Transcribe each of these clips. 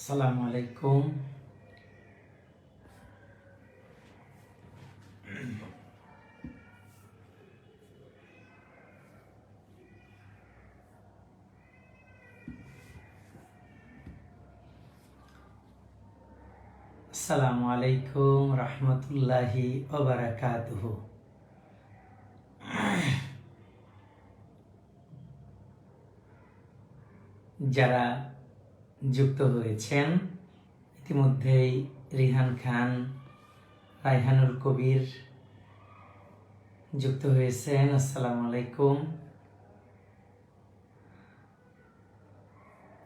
আসসালামু আলাইকুম। আসসালামু আলাইকুম রহমতুল্লাহি ওয়া বারাকাতুহু। যারা যুক্ত হয়েছেন ইতিমধ্যেই রিহান খান, রায়হানুল কবির যুক্ত হয়েছেন। আসসালামু আলাইকুম।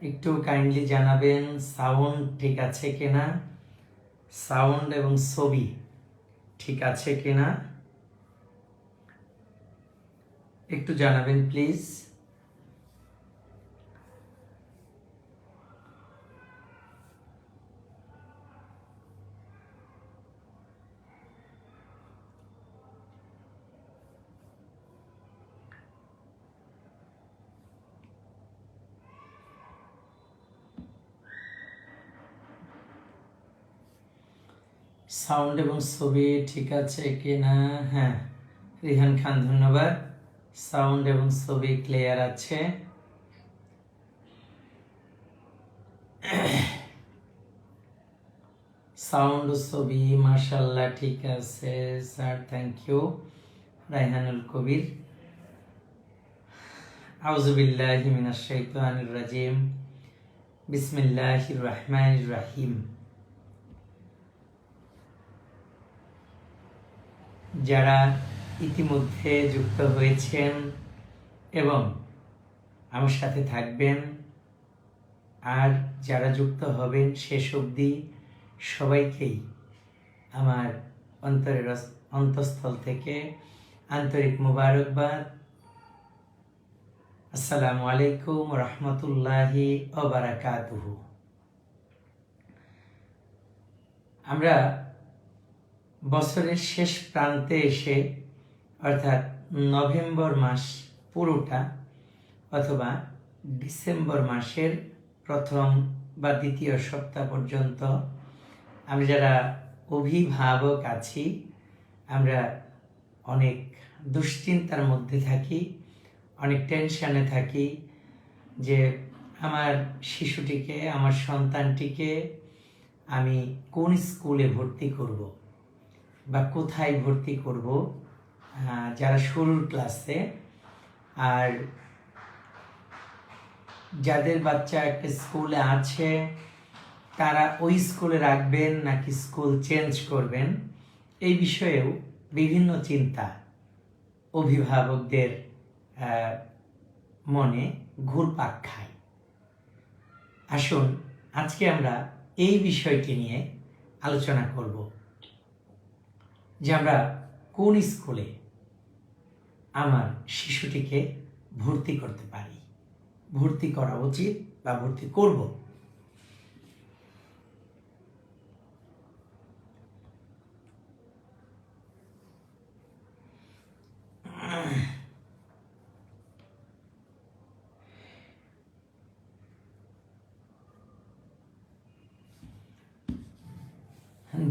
একটু কাইন্ডলি জানাবেন সাউন্ড ঠিক আছে কিনা, সাউন্ড এবং ছবি ঠিক আছে কিনা একটু জানাবেন প্লিজ। সাউন্ড এবং ছবি ঠিক আছে কিনা? হ্যাঁ, রিহান খান ধন্যবাদ। সাউন্ড এবং ছবি ক্লিয়ার আছে। সাউন্ড ছবি মাশাআল্লাহ ঠিক আছে স্যার, থ্যাংক ইউ। রায়হানুল কবির, আউযু বিল্লাহি মিনাশ শাইতানির রাজিম, বিসমিল্লাহির রহমানির রহিম। যারা ইতিমধ্যে যুক্ত হয়েছেন এবং আমার সাথে থাকবেন, আর যারা যুক্ত হবেন শেষ অবধি, সবাইকেই আমার অন্তরের অন্তঃস্থল থেকে আন্তরিক মোবারকবাদ। আসসালামু আলাইকুম রহমতুল্লাহি ওয়া বারাকাতুহু। আমরা বছরের শেষ প্রান্তে এসে, অর্থাৎ নভেম্বর মাস পুরোটা অথবা ডিসেম্বর মাসের প্রথম বা দ্বিতীয় সপ্তাহ পর্যন্ত আমরা যারা অভিভাবক আছি, আমরা অনেক দুশ্চিন্তার মধ্যে থাকি, অনেক টেনশনে থাকি যে আমার শিশুটিকে, আমার সন্তানটিকে আমি কোন স্কুলে ভর্তি করব বা কোথায় ভর্তি করব। যারা শুরুর ক্লাসে, আর যাদের বাচ্চা একটা স্কুলে আছে তারা ওই স্কুলে রাখবেন নাকি স্কুল চেঞ্জ করবেন, এই বিষয়েও বিভিন্ন চিন্তা অভিভাবকদের মনে ঘুরপাক খায়। আসুন আজকে আমরা এই বিষয়টি নিয়ে আলোচনা করব যে আমরা কোন স্কুলে আমার শিশুটিকে ভর্তি করতে পারি, ভর্তি করা উচিত বা ভর্তি করব।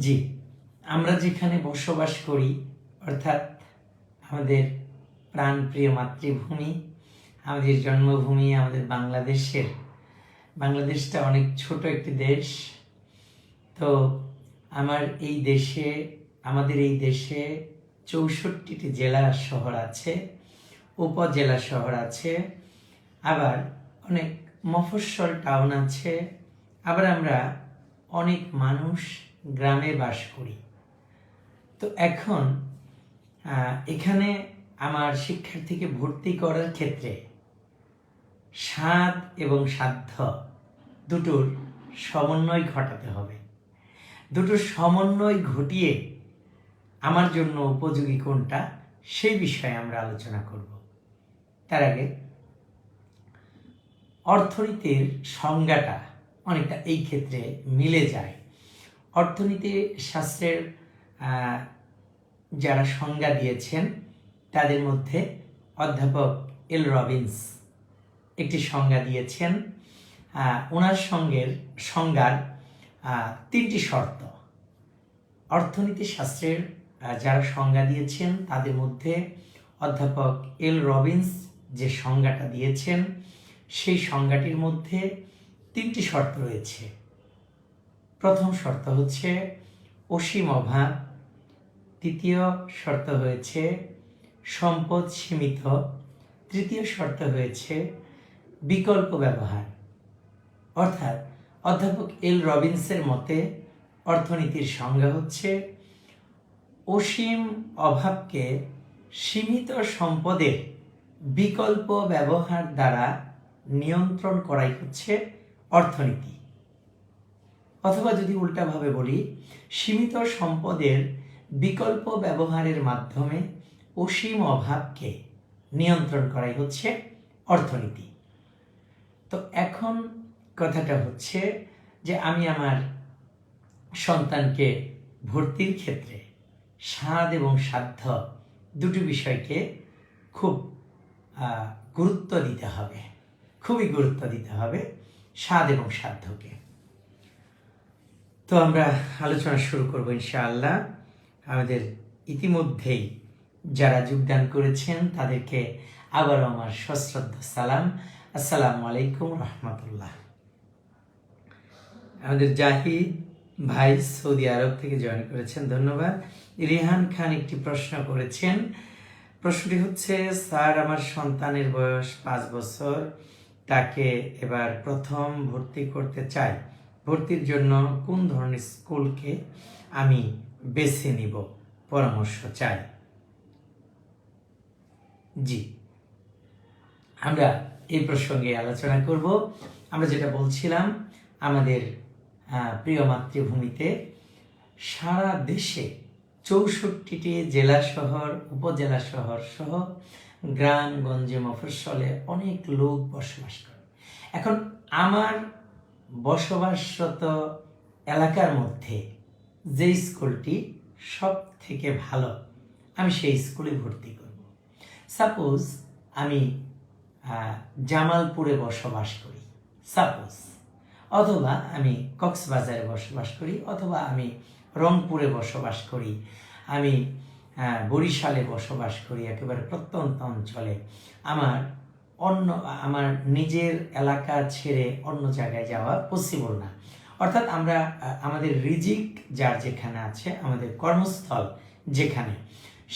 জি, আমরা যেখানে বসবাস করি, অর্থাৎ আমাদের প্রাণপ্রিয় মাতৃভূমি, আমাদের জন্মভূমি, আমাদের বাংলাদেশটা অনেক ছোট একটি দেশ। তো আমাদের এই দেশে 64টি জেলা শহর আছে, উপজেলা শহর আছে, আবার অনেক মফস্বল টাউন আছে, আবার আমরা অনেক মানুষ গ্রামে বাস করি। তো এখন এখানে আমার শিক্ষার্থীকে ভর্তি করার ক্ষেত্রে স্বাদ এবং সাধ্য দুটোর সমন্বয় ঘটাতে হবে। দুটোর সমন্বয় ঘটিয়ে আমার জন্য উপযোগী কোনটা, সেই বিষয়ে আমরা আলোচনা করব। তার আগে অর্থনীতির সংজ্ঞাটা অনেকটা এই ক্ষেত্রে মিলে যায়। অর্থনীতি শাস্ত্রের যারা সংজ্ঞা দিয়েছেন তাদের মধ্যে অধ্যাপক এল রবিন্স একটি সংজ্ঞা দিয়েছেন, ওনার সংজ্ঞার তিনটি শর্ত। অর্থনীতি শাস্ত্রের যারা সংজ্ঞা দিয়েছেন তাদের মধ্যে অধ্যাপক এল রবিন্স যে সংজ্ঞাটা দিয়েছেন সেই সংজ্ঞাটির মধ্যে তিনটি শর্ত রয়েছে। প্রথম শর্ত হচ্ছে অসীম অভাব, দ্বিতীয় শর্ত হয়েছে সম্পদ সীমিত, তৃতীয় শর্ত হয়েছে বিকল্প ব্যবহার। অর্থাৎ অধ্যাপক এল রবিন্সের মতে অর্থনীতির সংজ্ঞা হচ্ছে অসীম অভাবকে সীমিত সম্পদের বিকল্প ব্যবহার দ্বারা নিয়ন্ত্রণ করাই হচ্ছে অর্থনীতি। অথবা যদি উল্টাভাবে বলি, সীমিত সম্পদের বিকল্প ব্যবহারের মাধ্যমে অসীম অভাবকে নিয়ন্ত্রণ করাই হচ্ছে অর্থনীতি। তো এখন কথাটা হচ্ছে যে আমি আমার সন্তানকে ভর্তির ক্ষেত্রে স্বাদ এবং সাধ্য দুটি বিষয়কে খুব গুরুত্ব দিতে হবে, খুবই গুরুত্ব দিতে হবে স্বাদ এবং সাধ্যকে। তো আমরা আলোচনা শুরু করব ইনশাআল্লাহ। আমাদের ইতিমধ্যেই যারা যোগদান করেছেন তাদেরকে আবারও আমার সশ্রদ্ধ সালাম, আসসালামু আলাইকুম রহমতুল্লাহ। আমাদের জাহিদ ভাই সৌদি আরব থেকে জয়েন করেছেন, ধন্যবাদ। রিহান খান একটি প্রশ্ন করেছেন, প্রশ্নটি হচ্ছে, স্যার আমার সন্তানের বয়স 5 বছর, তাকে এবার প্রথম ভর্তি করতে চাই, ভর্তির জন্য কোন ধরনের স্কুলকে আমি বেছে নিব, পরামর্শ চাই। জি, আমরা এই প্রসঙ্গে আলোচনা করব। আমরা যেটা বলছিলাম, আমাদের প্রিয় মাতৃভূমিতে সারা দেশে 64টি জেলা শহর, উপজেলা শহর সহ গ্রামগঞ্জে মফস্বলে অনেক লোক বসবাস করে। এখন আমার বসবাসরত এলাকার মধ্যে যে স্কুলটি সব থেকে ভালো, আমি সেই স্কুলে ভর্তি করব। সাপোজ আমি জামালপুরে বসবাস করি, সাপোজ, অথবা আমি কক্সবাজারে বসবাস করি, অথবা আমি রংপুরে বসবাস করি, আমি বরিশালে বসবাস করি, একেবারে প্রত্যন্ত অঞ্চলে। আমার নিজের এলাকা ছেড়ে অন্য জায়গায় যাওয়া পসিবল না। অর্থাৎ আমরা আমাদের রিজিক যার যেখানে আছে, আমাদের কর্মস্থল যেখানে,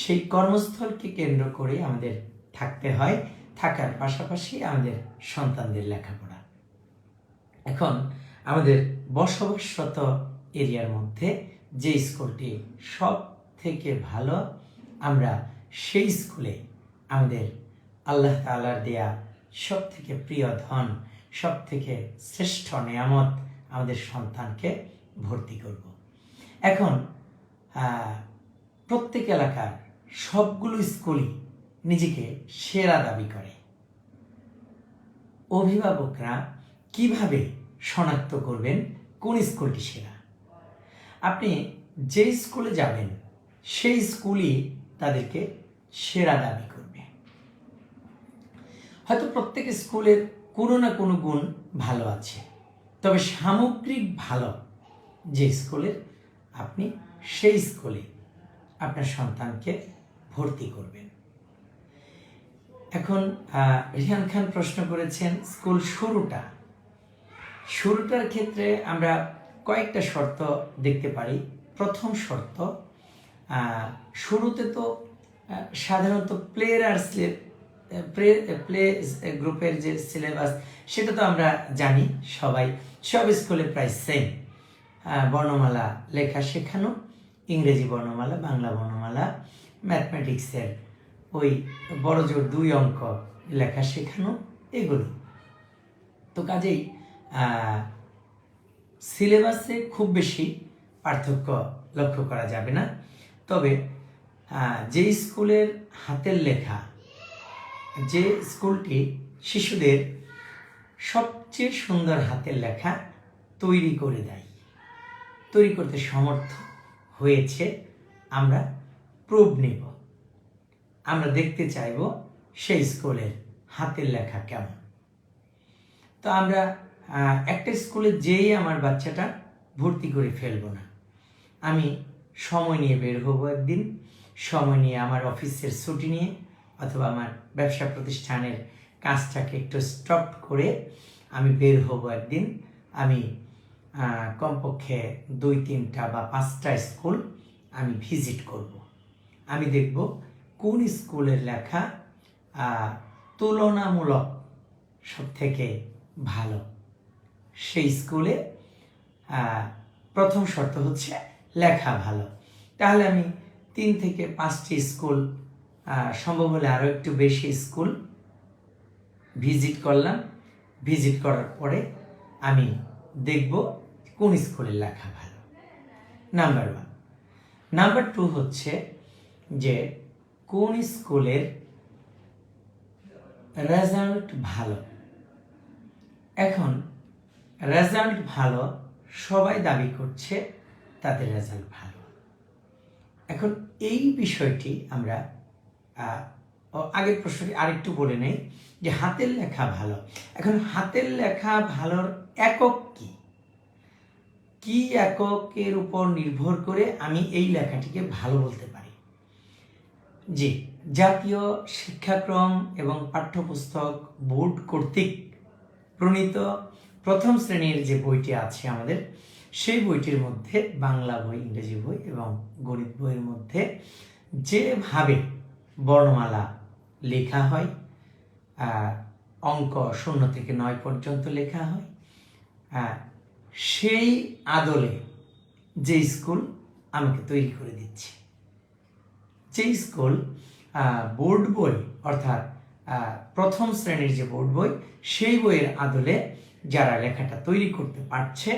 সেই কর্মস্থলকে কেন্দ্র করে আমাদের থাকতে হয়, থাকার পাশাপাশি আমাদের সন্তানদের লেখাপড়া। এখন আমাদের বসবাসরত এরিয়ার মধ্যে যে স্কুলটি সব থেকে ভালো, আমরা সেই স্কুলে আমাদের আল্লাহ তাআলার দেয়া সব থেকে প্রিয় ধন, সব থেকে শ্রেষ্ঠ নেয়ামত আমাদের সন্তানকে ভর্তি করব। এখন প্রত্যেক এলাকার সবগুলো স্কুলই নিজেকে সেরা দাবি করে। অভিভাবকরা কিভাবে শনাক্ত করবেন কোন স্কুলটি সেরা? আপনি যে স্কুলে যাবেন সেই স্কুলই তাদেরকে সেরা দাবি করবে। হয়তো প্রত্যেক স্কুলের কোনো না কোনো গুণ ভালো আছে, তবে সামগ্রিক ভালো যে স্কুলের, আপনি সেই স্কুলে আপনার সন্তানকে ভর্তি করবেন। এখন রিহান খান প্রশ্ন করেছেন স্কুল শুরুটার ক্ষেত্রে আমরা কয়েকটা শর্ত দেখতে পারি। প্রথম শর্ত, শুরুতে তো সাধারণত প্লে গ্রুপের যে সিলেবাস সেটা তো আমরা জানি সবাই, সব স্কুলে প্রায় সেম। বর্ণমালা লেখা শেখানো, ইংরেজি বর্ণমালা, বাংলা বর্ণমালা, ম্যাথমেটিক্সের ওই বড় জোর 2 অঙ্ক লেখা শেখানো, এগুলো তো। কাজেই সিলেবাসে খুব বেশি পার্থক্য লক্ষ্য করা যাবে না। তবে যে স্কুলের হাতের লেখা, যে স্কুলটি শিশুদের সবচেয়ে সুন্দর হাতের লেখা তৈরি করতে সমর্থ হয়েছে, আমরা প্রুভ নেব, আমরা দেখতে চাইব সেই স্কুলের হাতের লেখা কেমন। তো আমরা একটা স্কুলে যেই আমার বাচ্চাটা ভর্তি করে ফেলবো না, আমি সময় নিয়ে বের হবো একদিন, সময় নিয়ে আমার অফিসের ছুটি নিয়ে অথবা আমার ব্যবসা প্রতিষ্ঠানের কাজটাকে একটু স্টপ করে আমি বের হব একদিন। আমি কমপক্ষে 2-3টা বা 5টা স্কুল আমি ভিজিট করব। আমি দেখব কোন স্কুলের লেখা তুলনামূলক সব থেকে ভালো। সেই স্কুলে প্রথম শর্ত হচ্ছে লেখা ভালো। তাহলে আমি 3 থেকে 5টি স্কুল, সম্ভব হলে আরও একটু বেশি স্কুল ভিজিট করলাম। ভিজিট করার পরে আমি দেখব কোন স্কুলের লেখা ভালো, নাম্বার 1। নাম্বার 2 হচ্ছে যে কোন স্কুলের রেজাল্ট ভালো। এখন রেজাল্ট ভালো, সবাই দাবি করছে তাদের রেজাল্ট ভালো। এখন এই বিষয়টি আমরা আগের প্রশ্নটি আরেকটু বলে নেই যে হাতের লেখা ভালো। এখন হাতের লেখা ভালোর একক কি? কি এককের উপর নির্ভর করে আমি এই লেখাটিকে ভালো বলতে পারি? জি, জাতীয় শিক্ষাক্রম এবং পাঠ্যপুস্তক বোর্ড কর্তৃক প্রণীত প্রথম শ্রেণীর যে বইটি আছে আমাদের, সেই বইটির মধ্যে বাংলা বই, ইংরেজি বই এবং গণিত বইয়ের মধ্যে যেভাবে বর্ণমালা লেখা হয়, অঙ্ক 0 থেকে 9 পর্যন্ত লেখা হয়, সেই আদলে যে স্কুল আমাকে তৈরি করে দিচ্ছে, যে স্কুল বোর্ড বই অর্থাৎ প্রথম শ্রেণীর যে বোর্ড বই, সেই বইয়ের আদলে যারা লেখাটা তৈরি করতে পারছে,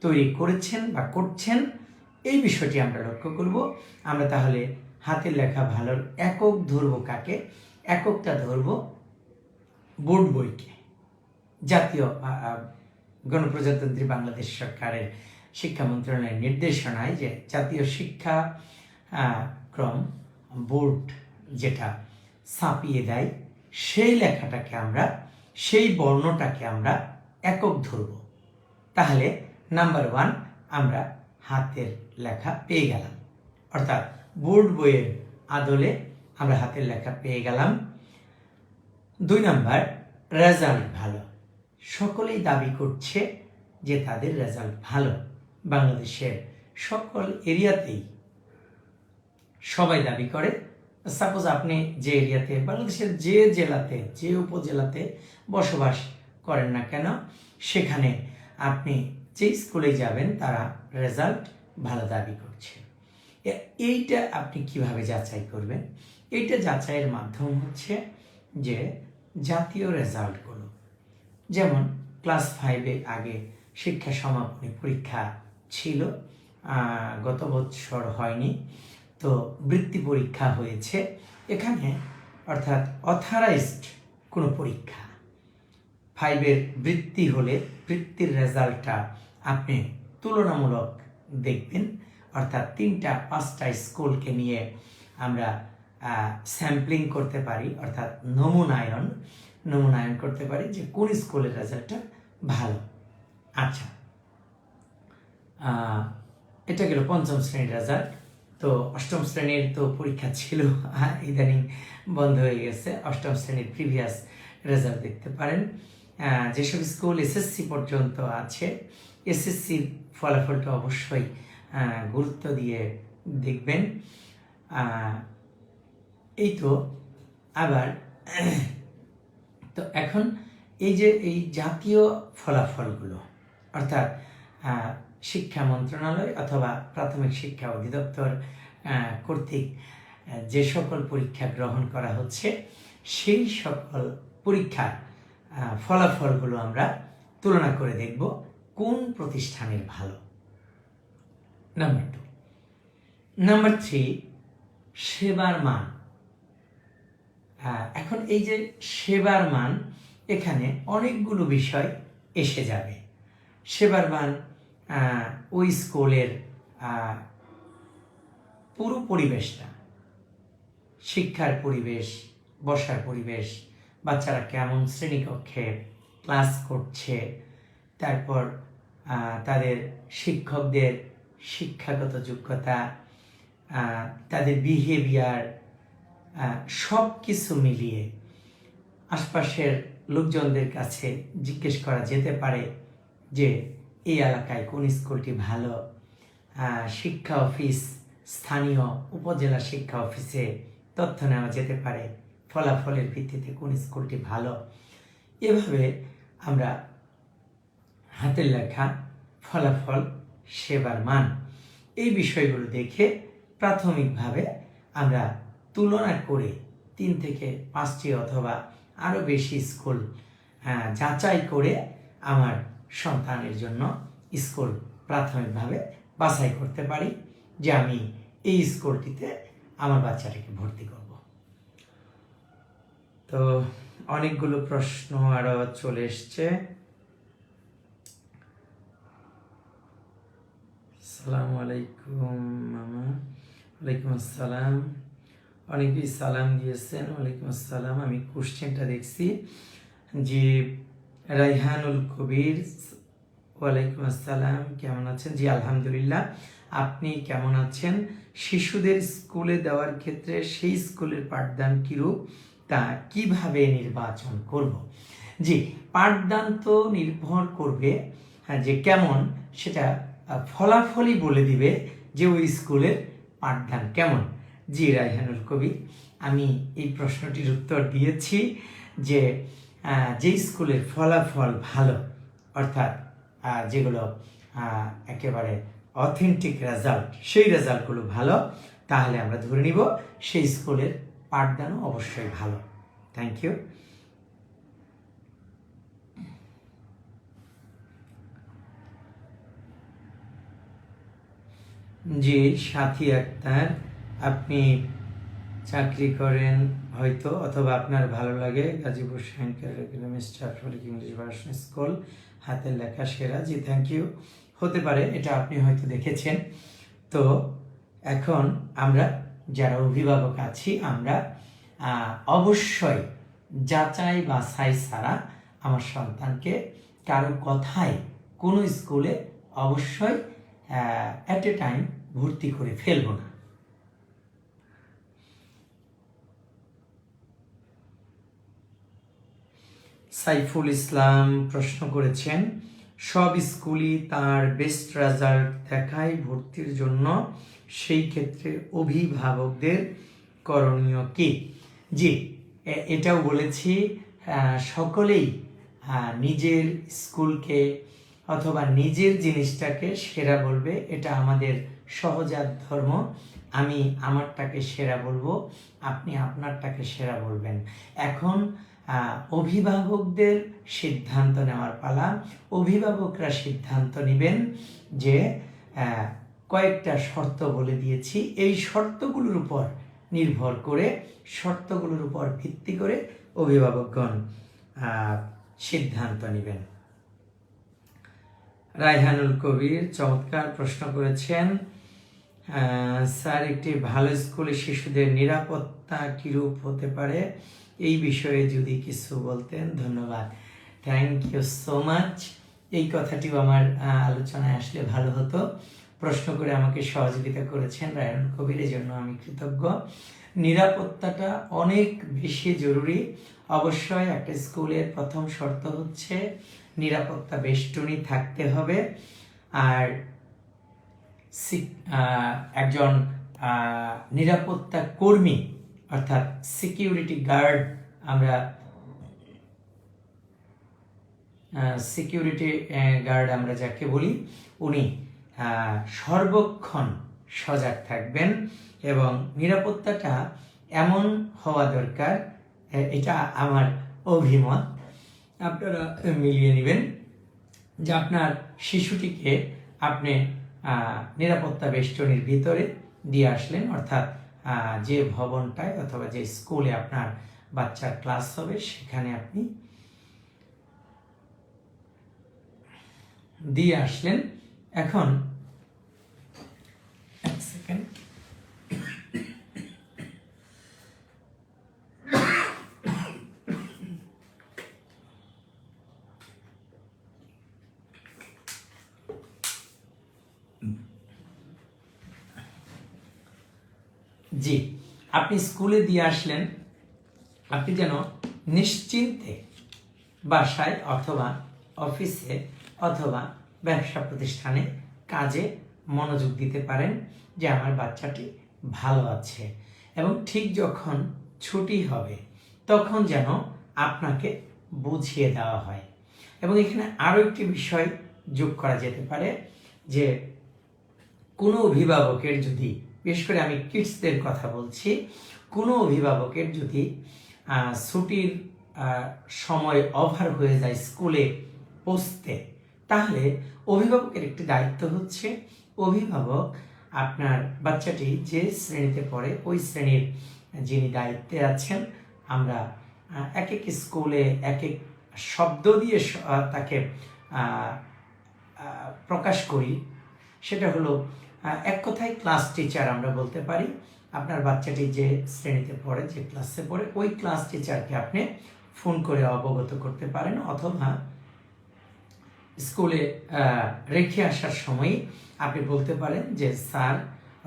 তৈরি করেছেন বা করছেন, এই বিষয়টি আমরা লক্ষ্য করব। আমরা তাহলে হাতের লেখা ভালোর একক ধরব কাকে? এককটা ধরব বোর্ড বইকে। জাতীয় গণপ্রজাতন্ত্রী বাংলাদেশ সরকারের শিক্ষা মন্ত্রণালয়ের নির্দেশনায় যে জাতীয় শিক্ষা ক্রম বোর্ড যেটা ছাপিয়ে দেয়, সেই লেখাটাকে আমরা, সেই বর্ণটাকে আমরা একক ধরব। তাহলে নাম্বার 1 আমরা হাতের লেখা পেয়ে গেলাম, অর্থাৎ বোর্ড বইয়ের আদলে আমরা হাতের লেখা পেয়ে গেলাম। 2 নাম্বার, রেজাল্ট ভালো। সকলেই দাবি করছে যে তাদের রেজাল্ট ভালো। বাংলাদেশের সকল এরিয়াতেই সবাই দাবি করে। সাপোজ আপনি যে এরিয়াতে, বাংলাদেশের যে জেলাতে, যে উপজেলাতে বসবাস করেন না কেন, সেখানে আপনি যে স্কুলে যাবেন তারা রেজাল্ট ভালো দাবি করছে। এইটা আপনি কিভাবে যাচাই করবেন? এইটা যাচাইয়ের মাধ্যম হচ্ছে যে জাতীয় রেজাল্টগুলো, যেমন ক্লাস 5-এ আগে শিক্ষা সমাপনী পরীক্ষা ছিল, গত বছর হয়নি, তো বৃত্তি পরীক্ষা হয়েছে। এখানে অর্থাৎ অথরাইজড কোনো পরীক্ষা, 5-এর বৃত্তি হলে বৃত্তির রেজাল্টটা আপনি তুলনামূলক দেখবেন, অর্থাৎ 3-5টা স্কুলকে নিয়ে আমরা স্যাম্পলিং করতে পারি, অর্থাৎ নমুনায়ন করতে পারি যে কোন স্কুলের রেজাল্টটা ভালো। আচ্ছা, এটা গেল 5ম শ্রেণীর রেজাল্ট। তো 8ম শ্রেণীর তো পরীক্ষা ছিল, ইদানিং বন্ধ হয়ে গেছে। 8ম শ্রেণীর প্রিভিয়াস রেজাল্ট দেখতে পারেন। যেসব স্কুল এসএসসি পর্যন্ত আছে, এসএসসির ফলাফলটা অবশ্যই গুরুত্ব দিয়ে দেখবেন। এই তো আবার তো এখন এই যে এই জাতীয় ফলাফলগুলো, অর্থাৎ শিক্ষা মন্ত্রণালয় অথবা প্রাথমিক শিক্ষা অধিদপ্তর কর্তৃক যে সকল পরীক্ষা গ্রহণ করা হচ্ছে, সেই সকল পরীক্ষার ফলাফলগুলো আমরা তুলনা করে দেখব কোন প্রতিষ্ঠানের ভালো। নাম্বার 2। নাম্বার 3, সেবার মান। এখন এই যে সেবার মান, এখানে অনেকগুলো বিষয় এসে যাবে। সেবার মান ওই স্কুলের পুরো পরিবেশটা, শিক্ষার পরিবেশ, বসার পরিবেশ, বাচ্চারা কেমন শ্রেণীকক্ষে ক্লাস করছে, তারপর তাদের শিক্ষকদের শিক্ষাগত যোগ্যতা, তাদের বিহেভিয়ার, সব কিছু মিলিয়ে আশপাশের লোকজনদের কাছে জিজ্ঞেস করা যেতে পারে যে এই এলাকায় কোন স্কুলটি ভালো। শিক্ষা অফিস, স্থানীয় উপজেলা শিক্ষা অফিসে তথ্য নেওয়া যেতে পারে ফলাফলের ভিত্তিতে কোন স্কুলটি ভালো। এভাবে আমরা হাতের লেখা, ফলাফল, সেবার মান এই বিষয়গুলো দেখে প্রাথমিকভাবে আমরা তুলনা করে 3 থেকে 5টি অথবা আরও বেশি স্কুল যাচাই করে আমার সন্তানের জন্য স্কুল প্রাথমিকভাবে বাছাই করতে পারি যে আমি এই স্কুলটিতে আমার বাচ্চাটাকে ভর্তি করব। তো অনেকগুলো প্রশ্ন আরও চলে এসছে। আসসালামু আলাইকুম মামা। ওয়ালাইকুম আসসালাম। অনেকেই সালাম দিয়েছেন। ওয়ালাইকুম আসসালাম। আমি কোশ্চেনটা দেখছি যে রাইহানুল কবির, ওয়ালাইকুম আসসালাম, কেমন আছেন? জি আলহামদুলিল্লাহ, আপনি কেমন আছেন? শিশুদের স্কুলে দেওয়ার ক্ষেত্রে সেই স্কুলের পাঠদান কিরূপ, তা কিভাবে নির্বাচন করব? জি, পাঠদান তো নির্ভর করবে যে কেমন, সেটা ফলাফলই বলে দিবে যে ওই স্কুলের পাঠদান কেমন। জি রাইহানুল কবির, আমি এই প্রশ্নটির উত্তর দিয়েছি যে যে স্কুলের ফলাফল ভালো, অর্থাৎ যেগুলো একেবারে অথেন্টিক রেজাল্ট, সেই রেজাল্টগুলো ভালো, তাহলে আমরা ধরে নিব সেই স্কুলের পাঠদানও অবশ্যই ভালো। Thank you. জি সাথী আক্তার, আপনি চাকরি করেন হয়তো, অথবা আপনার ভালো লাগে গাজীপুর সায়েন্স একাডেমি স্টাফলিক ইংলিশ ভার্সন স্কুল, হাতের লেখা সেরা। জি থ্যাংক ইউ। হতে পারে এটা আপনি হয়তো দেখেছেন। তো এখন আমরা যারা অভিভাবক আছি, আমরা অবশ্যই যাচাই বাছাই ছাড়া আমার সন্তানকে কারো কথায় কোনো স্কুলে অবশ্যই অ্যাট এ টাইম ভর্তি করে ফেলব না। সাইফুল ইসলাম প্রশ্ন করেছেন, সব স্কুলই তার বেস্ট রেজাল্ট দেখায় ভর্তির জন্য, সেই ক্ষেত্রে অভিভাবকদের করণীয় কি? জি, এটাও বলেছি, সকলেই নিজের স্কুলকে অথবা নিজের জিনিসটাকে সেরা বলবে, এটা আমাদের সহজাত ধর্ম। আমি আমারটাকে সেরা বলবো, আপনি আপনারটাকে সেরা বলবেন। এখন অভিভাবকদের সিদ্ধান্ত নেওয়ার পালা। অভিভাবকরা সিদ্ধান্ত নেবেন যে কয়েকটা শর্ত বলে দিয়েছি, এই শর্তগুলোর উপর নির্ভর করে, শর্তগুলোর উপর ভিত্তি করে অভিভাবকগণ সিদ্ধান্ত নেবেন। রায়হানুল কবির চমৎকার প্রশ্ন করেছেন, স্যার একটি ভালো স্কুলে শিশুদের নিরাপত্তা কিরূপ হতে পারে, এই বিষয়ে যদি কিছু বলতেন। ধন্যবাদ, থ্যাংক ইউ সো মাচ। এই কথাটিও আমার আলোচনায় আসলে ভালো হতো। প্রশ্ন করে আমাকে সহযোগিতা করেছেন রায়হানুল কবির, এই জন্য আমি কৃতজ্ঞ। নিরাপত্তাটা অনেক বেশি জরুরি। অবশ্যই একটা স্কুলের প্রথম শর্ত হচ্ছে নিরাপত্তা বেষ্টনী থাকতে হবে, আর একজন নিরাপত্তা কর্মী অর্থাৎ সিকিউরিটি গার্ড, আমরা সিকিউরিটি গার্ড আমরা যাকে বলি, উনি সর্বক্ষণ সজাগ থাকবেন এবং নিরাপত্তাটা এমন হওয়া দরকার, এটা আমার অভিমত, আপনারা মিলিয়ে নেবেন, যে আপনার শিশুটিকে আপনি নিরাপত্তা বেষ্টনীর ভিতরে দিয়ে আসলেন, অর্থাৎ যে ভবনটায় অথবা যে স্কুলে আপনার বাচ্চার ক্লাস হবে সেখানে আপনি দিয়ে আসলেন। এখন এক সেকেন্ড, জি, আপনি স্কুলে দিয়ে আসলেন, আপনি যেন নিশ্চিন্তে বাসায় অথবা অফিসে অথবা ব্যবসা প্রতিষ্ঠানে কাজে মনোযোগ দিতে পারেন যে আমার বাচ্চাটি ভালো আছে, এবং ঠিক যখন ছুটি হবে তখন যেন আপনাকে বুঝিয়ে দেওয়া হয়। এবং এখানে আরও একটি বিষয় যোগ করা যেতে পারে যে কোনো অভিভাবকের যদি, বিশেষ করে আমি কিডসদের কথা বলছি, কোনো অভিভাবকের যদি ছুটির সময় ওভার হয়ে যায় স্কুলে পৌঁছতে, তাহলে অভিভাবকের একটি দায়িত্ব হচ্ছে অভিভাবক আপনার বাচ্চাটি যে শ্রেণীতে পড়ে ওই শ্রেণীর যিনি দায়িত্বে আছেন, আমরা এক এক স্কুলে এক এক শব্দ দিয়ে তাকে প্রকাশ করি, সেটা হলো এক কথায় ক্লাস টিচার আমরা বলতে পারি। আপনার বাচ্চাটি যে শ্রেণীতে পড়ে, যে ক্লাসে পড়ে, ওই ক্লাস টিচারকে আপনি ফোন করে অবগত করতে পারেন, অথবা স্কুলে রেখে আসার সময় আপনি বলতে পারেন যে স্যার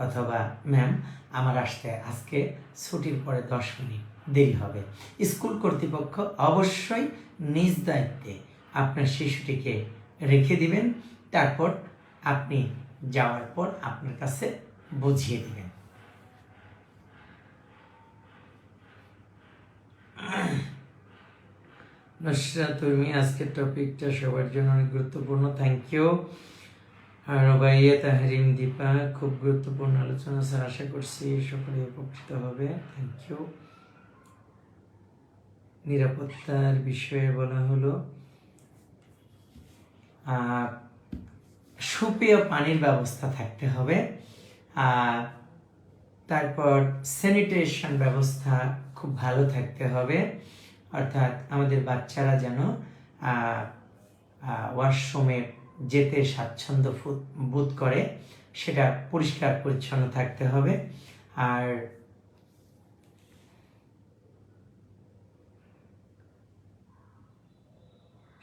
অথবা ম্যাম, আমার আসতে আজকে ছুটির পরে 10 মিনিট দেরি হবে। স্কুল কর্তৃপক্ষ অবশ্যই নিজ দায়িত্বে আপনার শিশুটিকে রেখে দিবেন, তারপর আপনি যাওয়ার পর আপনার কাছে বুঝিয়ে দিবেন। নসরা, তুমি আজকের টপিকটা সবার জন্য অনেক গুরুত্বপূর্ণ, থ্যাংক ইউ। রবাইয়া তাহরিম দীপা, খুব গুরুত্বপূর্ণ আলোচনা স্যার, আশা করছি সকলে উপকৃত হবে, থ্যাংক ইউ। নিরাপত্তার বিষয়ে বলা হলো সুপেয় পানির ব্যবস্থা থাকতে হবে, তারপর স্যানিটেশন ব্যবস্থা খুব ভালো থাকতে হবে, অর্থাৎ আমাদের বাচ্চারা যেন ওয়াশরুমে যেতে স্বাচ্ছন্দ্য বোধ করে, সেটা পরিষ্কার পরিচ্ছন্ন থাকতে হবে। আর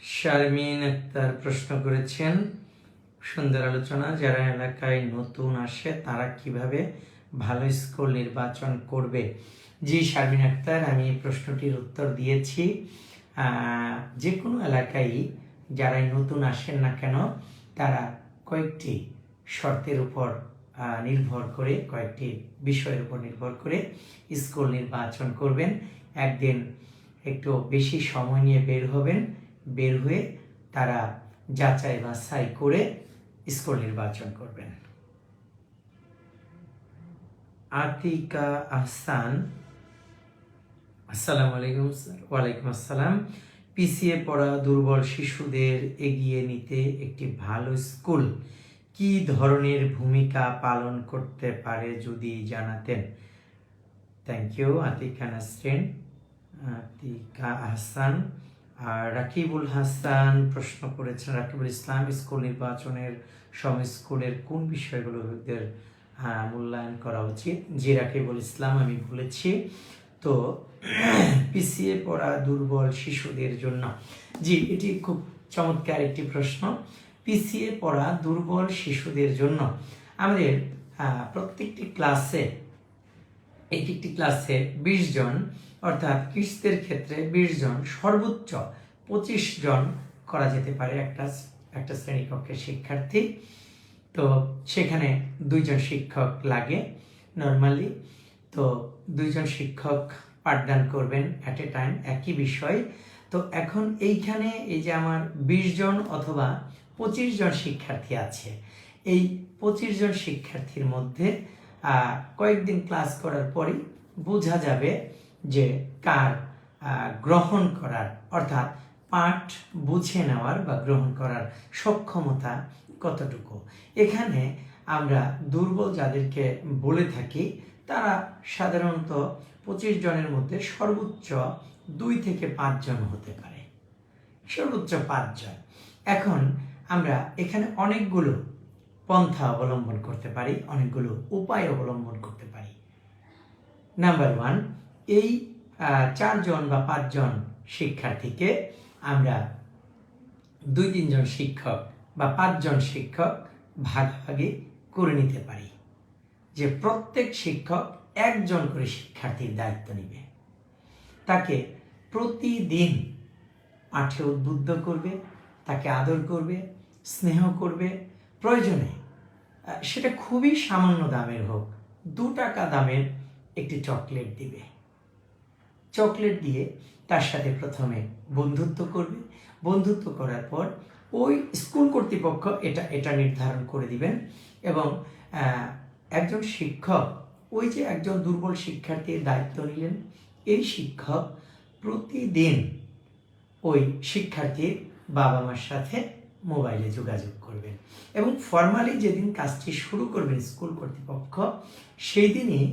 শারমিন আক্তার প্রশ্ন করেছেন, সুন্দর আলোচনা, যারা এলাকায় নতুন আসে তারা কিভাবে ভালো স্কুল নির্বাচন করবে? জি শারমিন আক্তার, আমি এই প্রশ্নটির উত্তর দিয়েছি। যে কোনো এলাকায় যারাই নতুন আসেন না কেন, তারা কয়েকটি শর্তের উপর নির্ভর করে, কয়েকটি বিষয়ের উপর নির্ভর করে স্কুল নির্বাচন করবেন। একদিন একটু বেশি সময় নিয়ে বের হবেন, বের হয়ে তারা যাচাই বাছাই করে স্কুল নির্বাচন করবেন। আতিকা আহসান, আসসালামু আলাইকুম স্যার। ওয়ালাইকুম আসসালাম। পিছিয়ে পড়া দুর্বল শিশুদের এগিয়ে নিতে একটি ভালো স্কুল কি ধরনের ভূমিকা পালন করতে পারে যদি জানাতেন? Thank you Atika Nasrin, Atika Ahsan. আর রাকিবুল হাসান প্রশ্ন করেছেন, রাকিবুল ইসলাম, স্কুল নির্বাচনের সময় স্কুলের কোন বিষয়গুলোদের মূল্যায়ন করা উচিত? জি রাকিবুল ইসলাম, আমি বলেছি তো পিছিয়ে পড়া দুর্বল শিশুদের জন্য, জি এটি খুব চমৎকার একটি প্রশ্ন। পিছিয়ে পড়া দুর্বল শিশুদের জন্য আমাদের প্রত্যেকটি ক্লাসে, একটি ক্লাসে 20 জন, অর্থাৎ কিডসদের ক্ষেত্রে 20 জন, সর্বোচ্চ 25 জন করা যেতে পারে একটা শ্রেণীকক্ষের শিক্ষার্থী। তো সেখানে 2 জন শিক্ষক লাগে নর্মালি, তো 2 জন শিক্ষক পাঠদান করবেন অ্যাট এ টাইম একই বিষয়। তো এখন এইখানে এই যে আমার 20 জন অথবা 25 জন শিক্ষার্থী আছে, এই 25 জন শিক্ষার্থীর মধ্যে কয়েকদিন ক্লাস করার পরই বোঝা যাবে যে কার গ্রহণ করার, অর্থাৎ পাঠ বুঝে নেওয়ার বা গ্রহণ করার সক্ষমতা কতটুকু। এখানে আমরা দুর্বল যাদেরকে বলে থাকি তারা সাধারণত 25 জনের মধ্যে সর্বোচ্চ 2 থেকে 5 জন হতে পারে, সর্বোচ্চ 5 জন। এখন আমরা এখানে অনেকগুলো পন্থা অবলম্বন করতে পারি, অনেকগুলো উপায় অবলম্বন করতে পারি। নাম্বার 1, এই 4 জন বা 5 জন শিক্ষার্থীকে আমরা 2-3 জন শিক্ষক বা 5 জন শিক্ষক ভাগাভাগি করে নিতে পারি, যে প্রত্যেক শিক্ষক একজন করে শিক্ষার্থীর দায়িত্ব নেবে। তাকে প্রতিদিন পাঠে উদ্বুদ্ধ করবে, তাকে আদর করবে, স্নেহ করবে, প্রয়োজনে সেটা খুবই সামান্য দামের হোক, 2 টাকা দামের একটি চকলেট দিবে। চকলেট দিয়ে তার সাথে প্রথমে বন্ধুত্ব করবে। বন্ধুত্ব করার পর ওই স্কুল কর্তৃপক্ষ এটা নির্ধারণ করে দিবেন এবং একজন শিক্ষক, ওই যে একজন দুর্বল শিক্ষার্থীর দায়িত্ব নিলেন, এই শিক্ষক প্রতিদিন ওই শিক্ষার্থীর বাবা মার সাথে মোবাইলে যোগাযোগ করবেন এবং ফর্মালি যেদিন কাজটি শুরু করবেন স্কুল কর্তৃপক্ষ, সেই দিনই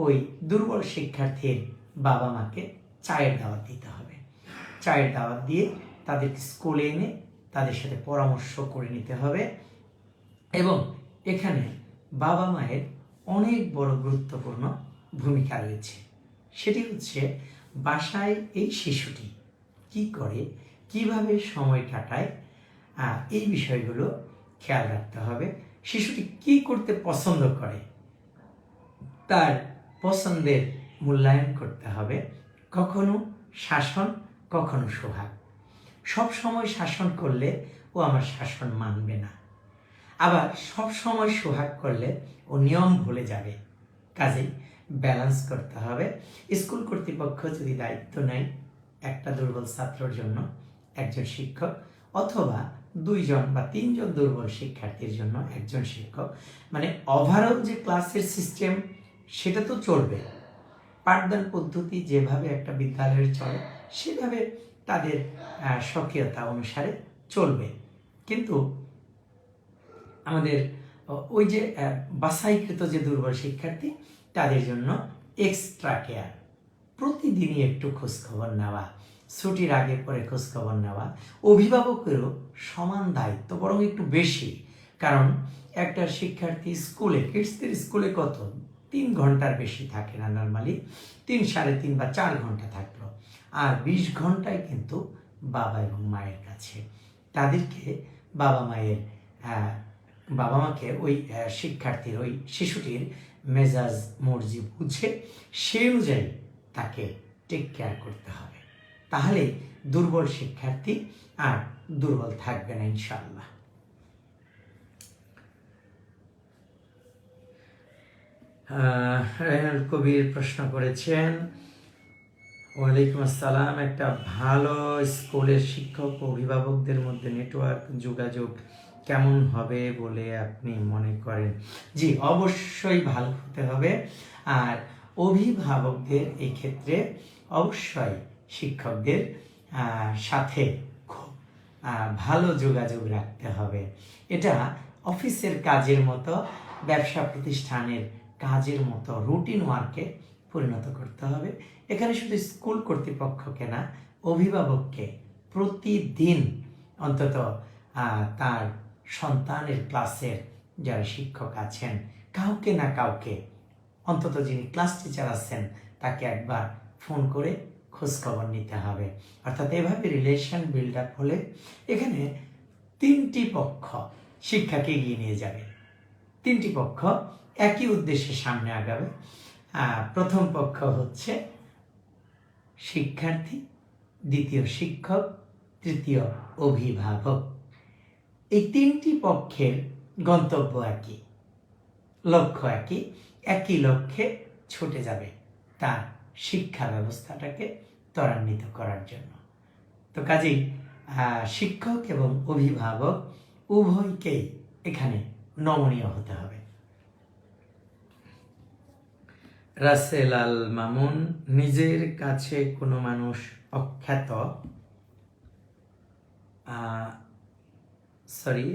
ওই দুর্বল শিক্ষার্থীর বাবা মাকে চায়ের দাওয়াত দিতে হবে। চায়ের দাওয়াত দিয়ে তাদের স্কুলে এনে তাদের সাথে পরামর্শ করে নিতে হবে এবং এখানে বাবা মায়ের অনেক বড় গুরুত্বপূর্ণ ভূমিকা রয়েছে। সেটি হচ্ছে বাসায় এই শিশুটি কি করে, কিভাবে সময় কাটায়, এই বিষয়গুলো খেয়াল রাখতে হবে। শিশুটি কি করতে পছন্দ করে, তার পছন্দের মূল্যায়ন করতে হবে। কখনো শাসন, কখনো সোহাগ। সব সময় শাসন করলে ও আমার শাসন মানবে না, আবার সব সময় সোহাগ করলে ও নিয়ম ভুলে যাবে। কাজেই ব্যালেন্স করতে হবে। স্কুল কর্তৃপক্ষ যদি দায়িত্ব নেয় একটা দুর্বল ছাত্রর জন্য একজন শিক্ষক, অথবা 2 জন বা 3 জন দুর্বল শিক্ষার্থীর জন্য একজন শিক্ষক, মানে ওভারঅল যে ক্লাসের সিস্টেম সেটা তো চলবে। পাঠদান পদ্ধতি যেভাবে একটা বিদ্যালয়ের চলে সেভাবে তাদের স্বকীয়তা অনুসারে চলবে। কিন্তু আমাদের ওই যে বাছাইকৃত যে দুর্বল শিক্ষার্থী, তাদের জন্য এক্সট্রা কেয়ার, প্রতিদিনই একটু খোঁজখবর নেওয়া, ছুটির আগে পরে খোঁজখবর নেওয়া। অভিভাবকেরও সমান দায়িত্ব, বরং একটু বেশি। কারণ একটা শিক্ষার্থী স্কুলে, কিডসদের স্কুলে কত 3 ঘন্টার বেশি থাকে না, নর্মালি 3, 3.5 বা 4 ঘন্টা থাকলো, আর 20 ঘন্টায় কিন্তু বাবা এবং মায়ের কাছে। তাদেরকে বাবা মাকে ওই শিক্ষার্থীর, ওই শিশুটির মেজাজ মর্জি বুঝে সেই অনুযায়ী তাকে টেক কেয়ার করতে হবে। তাহলে দুর্বল শিক্ষার্থী আর দুর্বল থাকবে না ইনশাআল্লাহ। রেহানুল কবির প্রশ্ন করেছেন, ওয়ালাইকুম আসসালাম, একটা ভালো স্কুলের শিক্ষক ও অভিভাবকদের মধ্যে নেটওয়ার্ক যোগাযোগ কেমন হবে বলে আপনি মনে করেন? জি, অবশ্যই ভালো হতে হবে। আর অভিভাবকদের এই ক্ষেত্রে অবশ্যই শিক্ষকদের সাথে খুব ভালো যোগাযোগ রাখতে হবে। এটা অফিসের কাজের মতো, ব্যবসা প্রতিষ্ঠানের কাজের মতো রুটিন ওয়ার্কে পরিণত করতে হবে। এখানে শুধু স্কুল কর্তৃপক্ষকে না, অভিভাবককে প্রতিদিন অন্তত তার সন্তানের ক্লাসের যারা শিক্ষক আছেন, কাউকে না কাউকে, অন্তত যিনি ক্লাস টিচার আছেন তাকে একবার ফোন করে খোঁজখবর নিতে হবে। অর্থাৎ এভাবে রিলেশন বিল্ড আপ হলে এখানে 3টি পক্ষ শিক্ষাকে এগিয়ে নিয়ে যাবে। 3টি পক্ষ একই উদ্দেশ্যে সামনে আগাবে। প্রথম পক্ষ হচ্ছে শিক্ষার্থী, দ্বিতীয় শিক্ষক, তৃতীয় অভিভাবক। এই 3টি পক্ষের গন্তব্য একই, লক্ষ্য একই, একই লক্ষ্যে ছুটে যাবে তার শিক্ষা ব্যবস্থাটাকে ত্বরান্বিত করার জন্য। তো কাজেই শিক্ষক এবং অভিভাবক উভয়কেই এখানে নমনীয় হতে হবে। রাসেল আল মামুন, নিজের কাছে কোনো মানুষ অখ্যাত,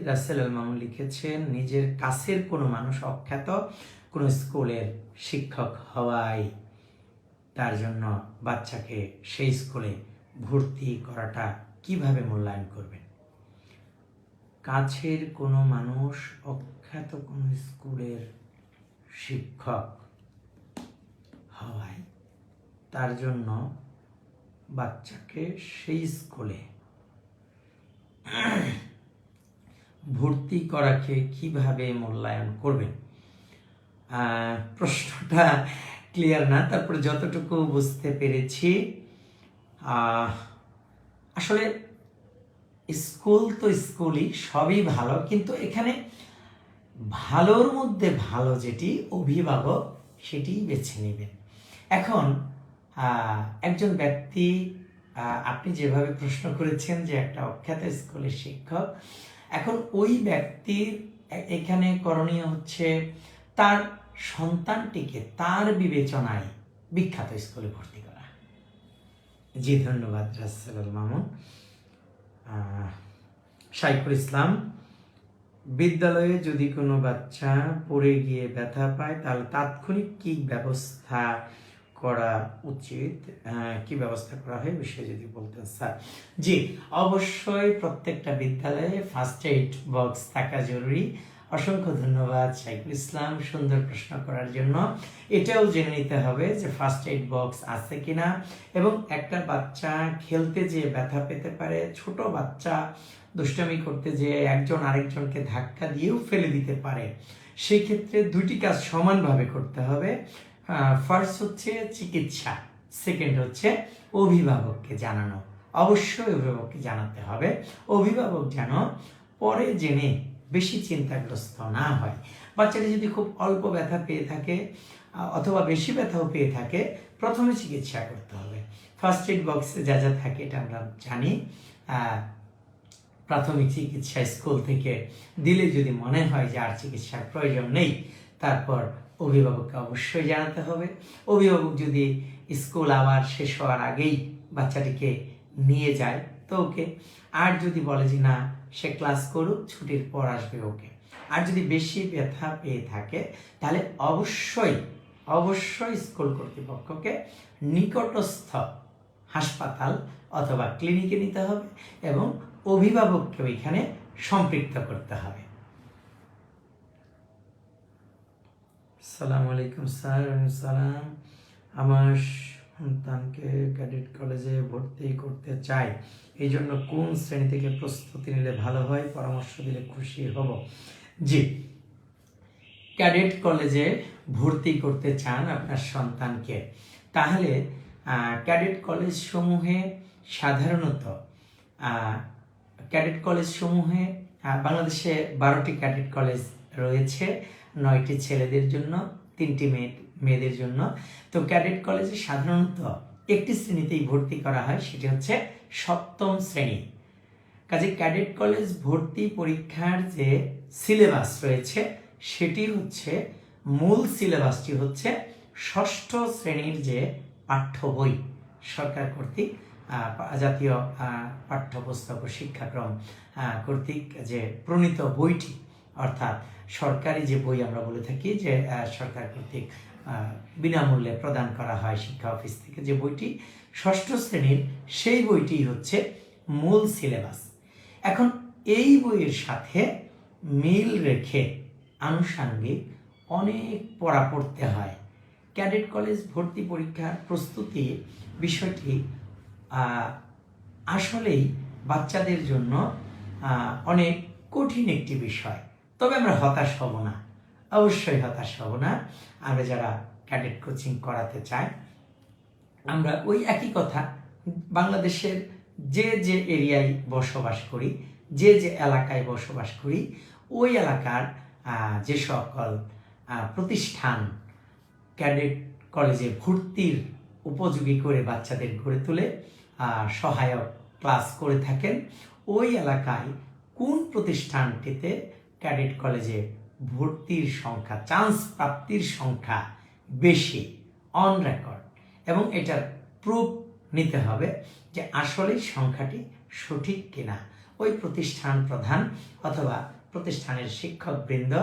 রাসেল আল মামুন লিখেছেন, নিজের কাছের কোনো মানুষ অখ্যাত কোনো স্কুলের শিক্ষক হওয়ায় তার জন্য বাচ্চাকে সেই স্কুলে ভর্তি করাটা কিভাবে মূল্যায়ন করবেন? কাছের কোনো মানুষ অখ্যাত কোনো স্কুলের শিক্ষক হওয়ায় তার জন্য বাচ্চাকে সেই স্কুলে ভর্তি করাকে কিভাবে মূল্যায়ন করবেন? প্রশ্নটা ক্লিয়ার না, তারপরে যতটুকু বুঝতে পেরেছি আসলে স্কুল তো স্কুলই, সবই ভালো, কিন্তু এখানে ভালোর মধ্যে ভালো যেটি অভিভাবক সেটিই বেছে নেবেন। এখন একজন ব্যক্তি, আপনি যেভাবে প্রশ্ন করেছেন যে একটা অখ্যাত স্কুলের শিক্ষক, এখন ওই ব্যক্তির এখানে করণীয় হচ্ছে তার সন্তানটিকে তার বিবেচনায় বিখ্যাত স্কুলে ভর্তি করা। জি ধন্যবাদ রাসেলুল মামুন। শাইখুল ইসলাম, বিদ্যালয়ে যদি কোনো বাচ্চা পড়ে গিয়ে ব্যথা পায় তাহলে তাৎক্ষণিক কি ব্যবস্থা করা উচিত, কি ব্যবস্থা করা হয় বিষয়ে যদি বলতেন স্যার। জি অবশ্যই প্রত্যেকটা বিদ্যালয়ে ফার্স্ট এইড বক্স থাকা জরুরি। অসংখ্য ধন্যবাদ শাইখুল ইসলাম সুন্দর প্রশ্ন করার জন্য। এটাও জেনে নিতে হবে যে ফার্স্ট এইড বক্স আছে কিনা, এবং একটা বাচ্চা খেলতে যেয়ে ব্যথা পেতে পারে, ছোট বাচ্চা দুষ্টামি করতে যেয়ে একজন আরেকজনকে ধাক্কা দিয়েও ফেলে দিতে পারে। সেই ক্ষেত্রে দুটি কাজ সমানভাবে করতে হবে। ফার্স্ট হচ্ছে চিকিৎসা, সেকেন্ড হচ্ছে অভিভাবককে জানানো। অবশ্যই অভিভাবককে জানাতে হবে, অভিভাবক যেন পরে জেনে বেশি চিন্তাগ্রস্ত না হয়। বাচ্চাটি যদি খুব অল্প ব্যথা পেয়ে থাকে অথবা বেশি ব্যথাও পেয়ে থাকে, প্রথমে চিকিৎসা করতে হবে। ফার্স্ট এইড বক্সে যা যা থাকে এটা আমরা জানি। প্রাথমিক চিকিৎসা স্কুল থেকে দিলে যদি মনে হয় যে আর চিকিৎসার প্রয়োজন নেই, তারপর অভিভাবককে অবশ্যই জানাতে হবে। অভিভাবক যদি স্কুল আবার শেষ হওয়ার আগেই বাচ্চাটিকে নিয়ে যায় তো ওকে, আর যদি বলে যে না সে ক্লাস করুক ছুটির পর আসবে ওকে। আর যদি বেশি ব্যথা পেয়ে থাকে তাহলে অবশ্যই স্কুল কর্তৃপক্ষকে নিকটস্থ হাসপাতাল অথবা ক্লিনিকে নিতে হবে এবং অভিভাবককে ওইখানে সম্পৃক্ত করতে হবে। আসসালামু আলাইকুম স্যার। সালাম। আমার সন্তানকে ক্যাডেট কলেজে ভর্তি করতে চাই, এই জন্য কোন শ্রেণী থেকে প্রস্তুতি নিলে ভালো হয়, পরামর্শ দিলে খুশি হব। জি, ক্যাডেট কলেজে ভর্তি করতে চান আপনার সন্তানকে, তাহলে ক্যাডেট কলেজ সমূহে সাধারণত বাংলাদেশে 12টি ক্যাডেট কলেজ রয়েছে, 9টি ছেলেদের জন্য, 3টি মেয়েদের জন্য। তো ক্যাডেট কলেজে সাধারণত একটি শ্রেণীতেই ভর্তি করা হয়, সেটি হচ্ছে 7ম শ্রেণী। কাজে ক্যাডেট কলেজ ভর্তি পরীক্ষার যে সিলেবাস রয়েছে সেটি হচ্ছে, মূল সিলেবাসটি হচ্ছে 6ষ্ঠ শ্রেণীর যে পাঠ্য বই সরকার কর্তৃক জাতীয় পাঠ্যপুস্তক ও শিক্ষাক্রম কর্তৃক যে প্রণীত বইটি, অর্থাৎ সরকারি যে বই আমরা বলে থাকি যে সরকার কর্তৃক বিনামূল্যে প্রদান করা হয় শিক্ষা অফিস থেকে, যে বইটি 6ষ্ঠ শ্রেণীর, সেই বইটি হচ্ছে মূল সিলেবাস। এখন এই বইয়ের সাথে মিল রেখে আনুষঙ্গিক অনেক পড়া পড়তে হয়। ক্যাডেট কলেজ ভর্তি পরীক্ষার প্রস্তুতি বিষয়টি আসলেই বাচ্চাদের জন্য অনেক কঠিন একটি বিষয়। তবে আমরা হতাশ হব না, অবশ্যই হতাশ হব না। আমরা যারা ক্যাডেট কোচিং করাতে চাই, আমরা ওই একই কথা, বাংলাদেশের যে যে এরিয়ায় বসবাস করি, যে যে এলাকায় বসবাস করি, ওই এলাকার যে সকল প্রতিষ্ঠান ক্যাডেট কলেজে ভর্তির উপযোগী করে বাচ্চাদের গড়ে তুলে সহায়ক ক্লাস করে থাকেন, ওই এলাকায় কোন প্রতিষ্ঠানটিতে ক্যাডেট কলেজে ভর্তির সংখ্যা, চান্স প্রাপ্তির সংখ্যা বেশি অন রেকর্ড, এবং এটার প্রুফ নিতে হবে যে আসলে সংখ্যাটি সঠিক কিনা, ওই প্রতিষ্ঠান প্রধান অথবা প্রতিষ্ঠানের শিক্ষকবৃন্দ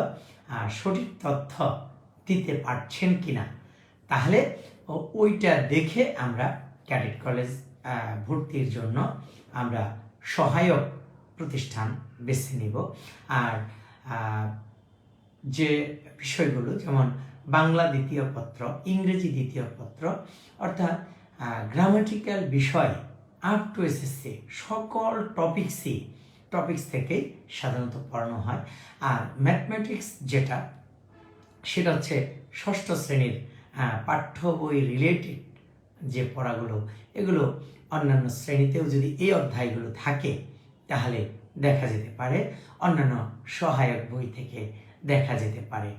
সঠিক তথ্য দিতে পারছেন কিনা, তাহলে ওইটা দেখে আমরা ক্যাডেট কলেজ ভর্তির জন্য আমরা সহায়ক প্রতিষ্ঠান বেছে নিব। আর যে বিষয়গুলো যেমন বাংলা দ্বিতীয় পত্র, ইংরেজি দ্বিতীয় পত্র, অর্থাৎ গ্রামাটিক্যাল বিষয় আপ টু এসএসসি সকল টপিক্স থেকেই সাধারণত পড়ানো হয়। আর ম্যাথমেটিক্স যেটা, সেটা হচ্ছে 6ষ্ঠ শ্রেণীর পাঠ্য বই রিলেটেড যে পড়াগুলো, এগুলো অন্যান্য শ্রেণীতেও যদি এই অধ্যায়গুলো থাকে তাহলে দেখা যেতে পারে, অন্যান্য সহায়ক বই থেকে দেখা যেতে পারে।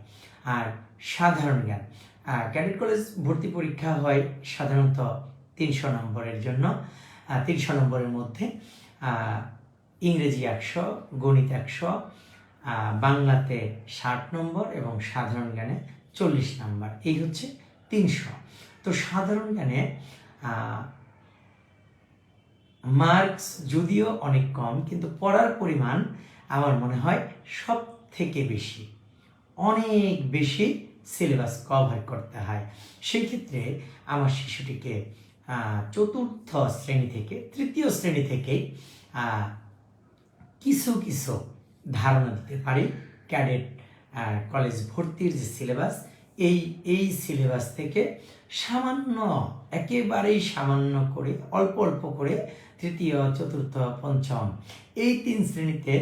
আর সাধারণ জ্ঞান, ক্যাডেট কলেজ ভর্তি পরীক্ষা হয় সাধারণত 300 নম্বরের জন্য। 300 নম্বরের মধ্যে ইংরেজি 100, গণিত 100, বাংলাতে 60 নম্বর এবং সাধারণ জ্ঞানে 40 নম্বর, এই হচ্ছে 300। তো সাধারণ জ্ঞানে মার্কস যদিও অনেক কম, কিন্তু পড়ার পরিমাণ আমার মনে হয় সব থেকে বেশি, অনেক বেশি সিলেবাস কভার করতে হয়। সেই ক্ষেত্রে আমার শিশুটিকে চতুর্থ শ্রেণী থেকে, তৃতীয় শ্রেণী থেকেই কিছু কিছু ধারণা দিতে পারি। ক্যাডেট কলেজ ভর্তির যে সিলেবাস, এই সিলেবাস থেকে সামান্য, একেবারেই সামান্য করে, অল্প অল্প করে তৃতীয়, চতুর্থ, পঞ্চম এই 3 শ্রেণীতে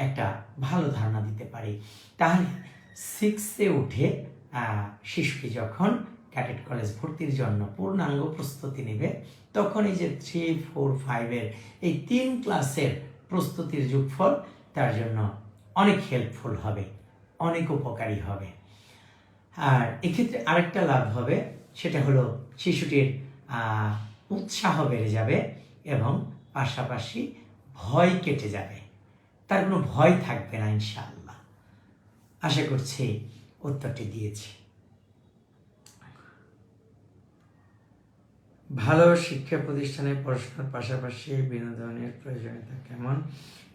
একটা ভালো ধারণা দিতে পারি। তাহলে 6-এ উঠে শিশুটি যখন ক্যাডেট কলেজ ভর্তির জন্য পূর্ণাঙ্গ প্রস্তুতি নেবে, তখন এই যে 3, 4, 5-এর এই 3 ক্লাসের প্রস্তুতির যোগফল তার জন্য অনেক হেল্পফুল হবে, অনেক উপকারী হবে। আর এক্ষেত্রে আরেকটা লাভ হবে, সেটা হলো শিশুটির উৎসাহ বেড়ে যাবে এবং পাশাপাশি ভয় কেটে যাবে, তার কোনো ভয় থাকবে না ইনশাআল্লাহ। আশা করছি উত্তরটি দিয়েছি। ভালো শিক্ষা প্রতিষ্ঠানে পড়াশোনার পাশাপাশি বিনোদনের প্রয়োজনীয়তা কেমন,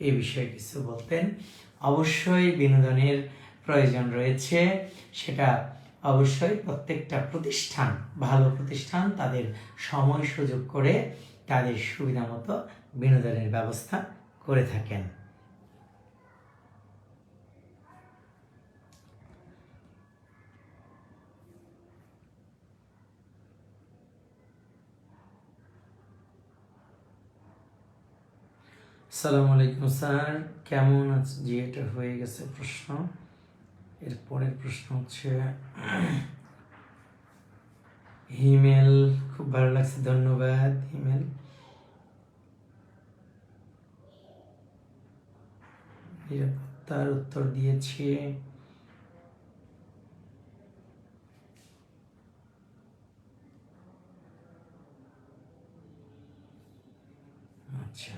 এই বিষয়ে কিছু বলতেন। অবশ্যই বিনোদনের প্রয়োজন রয়েছে, সেটা অবশ্যই প্রত্যেকটা প্রতিষ্ঠান, ভালো প্রতিষ্ঠান তাদের সময় সুযোগ করে তাদের সুবিধা মতো বিনোদনের ব্যবস্থা করে থাকেন। আসসালামু আলাইকুম স্যার, কেমন আছে? জি, এটা হয়ে গেছে প্রশ্ন। এর পরের প্রশ্ন হচ্ছে হিমেল, খুব ভালো লাগছে, ধন্যবাদ হিমেল। নিরাপত্তার উত্তর দিয়েছি। আচ্ছা,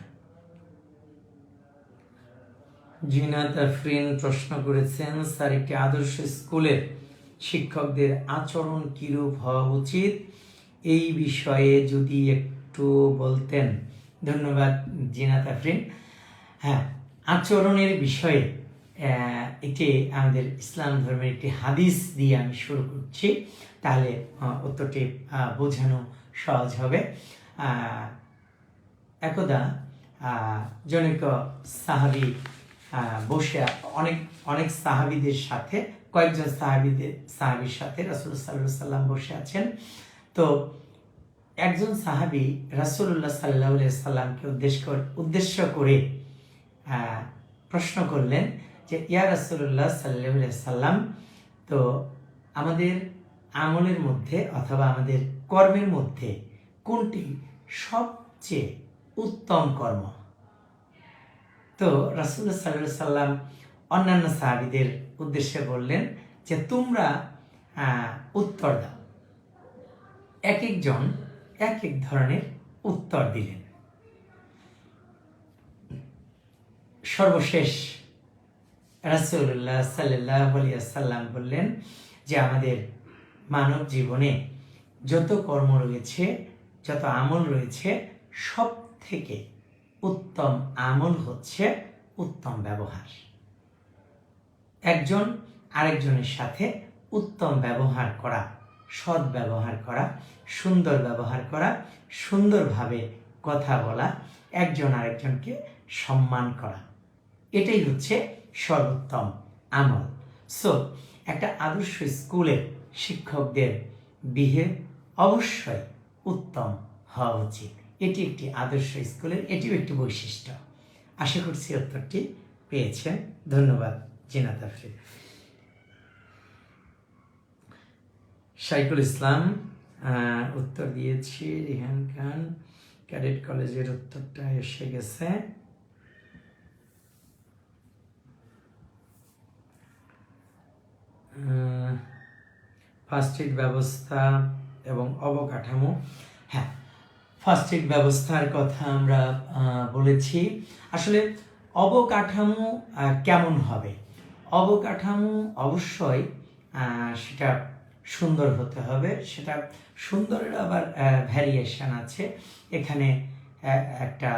জিনাত আফরিন প্রশ্ন করেছেন, স্যার একটি আদর্শ স্কুলের শিক্ষকদের আচরণ কিরূপ হওয়া উচিত, এই বিষয়ে যদি একটু বলতেন। ধন্যবাদ জিনাত আফরিন। হ্যাঁ, আচরণের বিষয়ে একটি আমাদের ইসলাম ধর্মের একটি হাদিস দিয়ে আমি শুরু করছি, তাহলে উত্তরটি বোঝানো সহজ হবে। একদা জনৈক সাহাবি বসে, অনেক সাহাবিদের সাথে, কয়েকজন সাহাবির সাথে রাসূলুল্লাহ সাল্লাল্লাহু আলাইহি সাল্লাম বসে আছেন। তো একজন সাহাবি রাসূলুল্লাহ সাল্লাল্লাহু আলাইহি সাল্লামকে উদ্দেশ্য করে প্রশ্ন করলেন যে, ইয়া রাসূলুল্লাহ সাল্লাল্লাহু আলাইহি সাল্লাম, তো আমাদের আমলের মধ্যে অথবা আমাদের কর্মের মধ্যে কোনটি সবচেয়ে উত্তম কর্ম? তো রাসূলুল্লাহ সাল্লাল্লাহু আলাইহি সাল্লাম অন্যান্য সাহাবীদের উদ্দেশ্যে বললেন যে, তোমরা উত্তর দাও। এক একজন এক এক ধরনের উত্তর দিলেন। সর্বশেষ রাসূলুল্লাহ সাল্লাল্লাহু আলাইহি সাল্লাম বললেন যে, আমাদের মানব জীবনে যত কর্ম রয়েছে, যত আমল রয়েছে, সব থেকে উত্তম আমল হচ্ছে উত্তম ব্যবহার। একজন আরেকজনের সাথে উত্তম ব্যবহার করা, সৎ ব্যবহার করা, সুন্দর ব্যবহার করা, সুন্দরভাবে কথা বলা, একজন আরেকজনকে সম্মান করা, এটাই হচ্ছে সর্বোত্তম আমল। সো একটা আদর্শ স্কুলের শিক্ষকদের বিহেভ অবশ্যই উত্তম হওয়া উচিত। এটি একটি আদর্শ স্কুলের, এটিও একটি বৈশিষ্ট্য। আশা করছি উত্তরটি পেয়েছেন। ধন্যবাদ জিনাত আফরিন। শাইকুল ইসলাম উত্তর দিয়েছি। রিহান খান ক্যাডেট কলেজের উত্তরটা এসে গেছে। ফার্স্ট এইড ব্যবস্থা এবং অবকাঠামো, হ্যাঁ ফার্স্ট এইড ব্যবস্থার কথা আমরা বলেছি। আসলে অবকাঠামো কেমন হবে? অবকাঠামো অবশ্যই সেটা সুন্দর হতে হবে। সেটা সুন্দরের আবার ভ্যারিয়েশন আছে। এখানে একটা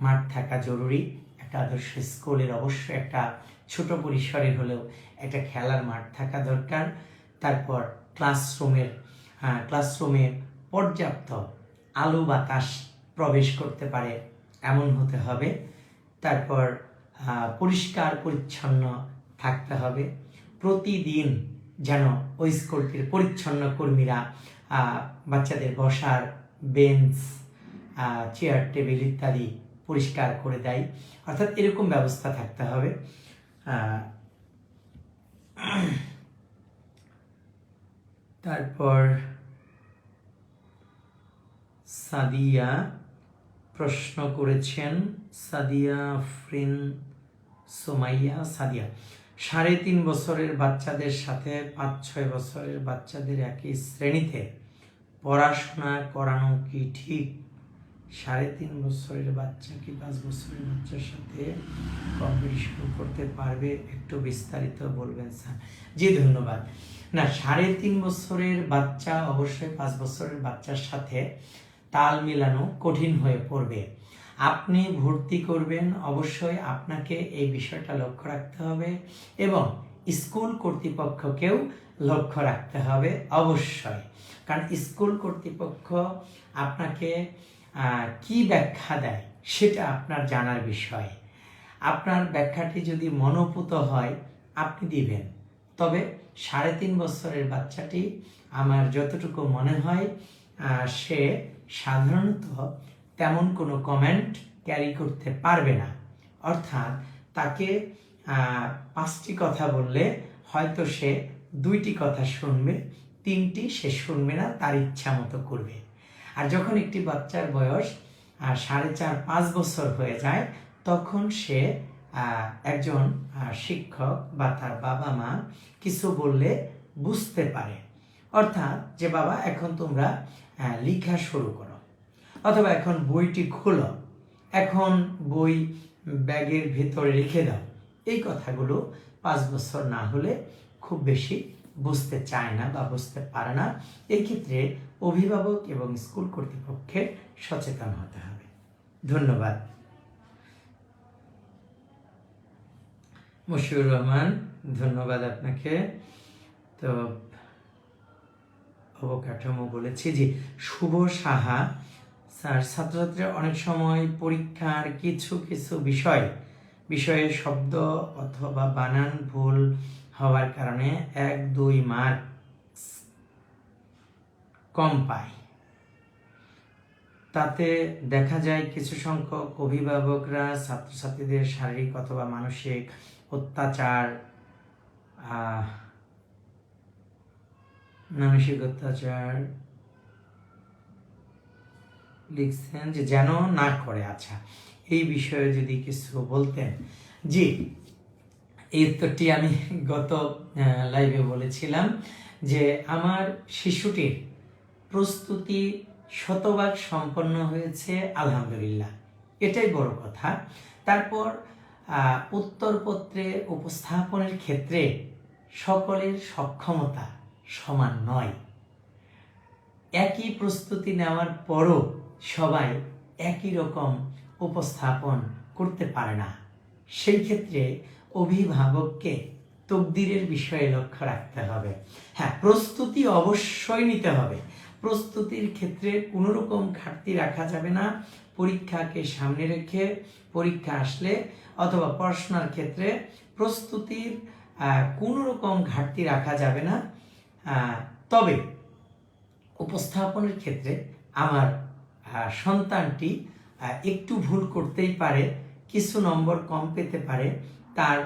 মাঠ থাকা জরুরি। একটা আদর্শ স্কুলের অবশ্যই একটা ছোট পরিসরে হলেও একটা খেলার মাঠ থাকা দরকার। তারপর ক্লাসরুমে পর্যাপ্ত আলো বাতাস প্রবেশ করতে পারে এমন হতে হবে। তারপর পরিষ্কার পরিচ্ছন্ন থাকতে হবে। প্রতিদিন যেন ওই স্কুলটির পরিচ্ছন্ন কর্মীরা বাচ্চাদের বসার বেঞ্চ, চেয়ার টেবিল ইত্যাদি পরিষ্কার করে দেয়, অর্থাৎ এরকম ব্যবস্থা থাকতে হবে। তারপর সাদিয়া প্রশ্ন করেছেন, সাদিয়া ফ্রিন সোমাইয়া সাদিয়া, 3.5 বছরের বাচ্চাদের সাথে 5-6 বছরের বাচ্চাদের একই শ্রেণীতে পড়াশোনা করানো কি ঠিক? 3.5 বছরের বাচ্চা কি 5 বছরের বাচ্চার সাথে কম্পিটিশন করতে পারবে? একটু বিস্তারিত বলবেন স্যার। জি ধন্যবাদ। না, 3.5 বছরের বাচ্চা অবশ্যই 5 বছরের বাচ্চার সাথে তাল মিলানো কঠিন হয়ে পড়বে। আপনি ভর্তি করবেন, অবশ্যই আপনাকে এই বিষয়টা লক্ষ্য রাখতে হবে এবং স্কুল কর্তৃপক্ষকেও লক্ষ্য রাখতে হবে অবশ্যই। কারণ স্কুল কর্তৃপক্ষ আপনাকে কি ব্যাখ্যা দেয় সেটা আপনার জানার বিষয়। আপনার ব্যাখ্যাটি যদি মনোপুত হয় আপনি দিবেন। তবে 3.5 বছরের বাচ্চাটি আমার যতটুকু মনে হয় সে সাধারণত তেমন কোনো কমেন্ট ক্যারি করতে পারবে না। অর্থাৎ তাকে 5টি কথা বললে হয়তো সে 2টি কথা শুনবে, 3টি সে শুনবে না, তার ইচ্ছা মতো করবে। আর যখন একটি বাচ্চার বয়স 4.5-5 বছর হয়ে যায় তখন সে একজন শিক্ষক বা তার বাবা মা কিছু বললে বুঝতে পারে। অর্থাৎ যে বাবা এখন তোমরা লেখা শুরু করো, অথবা এখন বইটি খোলো, এখন বই ব্যাগের ভেতরে রেখে দাও, এই কথাগুলো 5 বছর না হলে খুব বেশি বুঝতে চায় না বা বুঝতে পারে না। এই ক্ষেত্রে অভিভাবক এবং স্কুল কর্তৃপক্ষের সচেতন হতে হবে। ধন্যবাদ। মশিউর রহমান, ধন্যবাদ আপনাকে। তো অবকাঠামো বলেছি। জি, শুভ সাহা স্যার, ছাত্রছাত্রীরা অনেক সময় পরীক্ষার কিছু বিষয়ে শব্দ অথবা বানান ভুল হওয়ার কারণে 1-2 মার্কস কম পায়। তাতে দেখা যায় কিছু সংখ্যক অভিভাবকরা ছাত্রছাত্রীদের শারীরিক অথবা মানসিক অত্যাচার লিখছেন যে যেন না করে। আচ্ছা, এই বিষয়ে যদি কিছু বলতেন। জি, এই উত্তরটি আমি গত লাইভে বলেছিলাম যে আমার শিশুটির প্রস্তুতি 100% সম্পন্ন হয়েছে, আলহামদুলিল্লাহ, এটাই বড় কথা। তারপর উত্তরপত্রে উপস্থাপনের ক্ষেত্রে সকলের সক্ষমতা সমান নয়। একই প্রস্তুতি নেওয়ার পরও সবাই একই রকম উপস্থাপন করতে পারে না। সেই ক্ষেত্রে অভিভাবককে তকদিরের বিষয়ে লক্ষ্য রাখতে হবে। হ্যাঁ, প্রস্তুতি অবশ্যই নিতে হবে। প্রস্তুতির ক্ষেত্রে কোনো রকম ঘাটতি রাখা যাবে না। পরীক্ষাকে সামনে রেখে পরীক্ষা আসলে অথবা পড়াশোনার ক্ষেত্রে প্রস্তুতির কোনো রকম ঘাটতি রাখা যাবে না। তবে উপস্থাপনের ক্ষেত্রে আমার সন্তানটি একটু ভুল করতেই পারে, কিছু নম্বর কম পেতে পারে, তার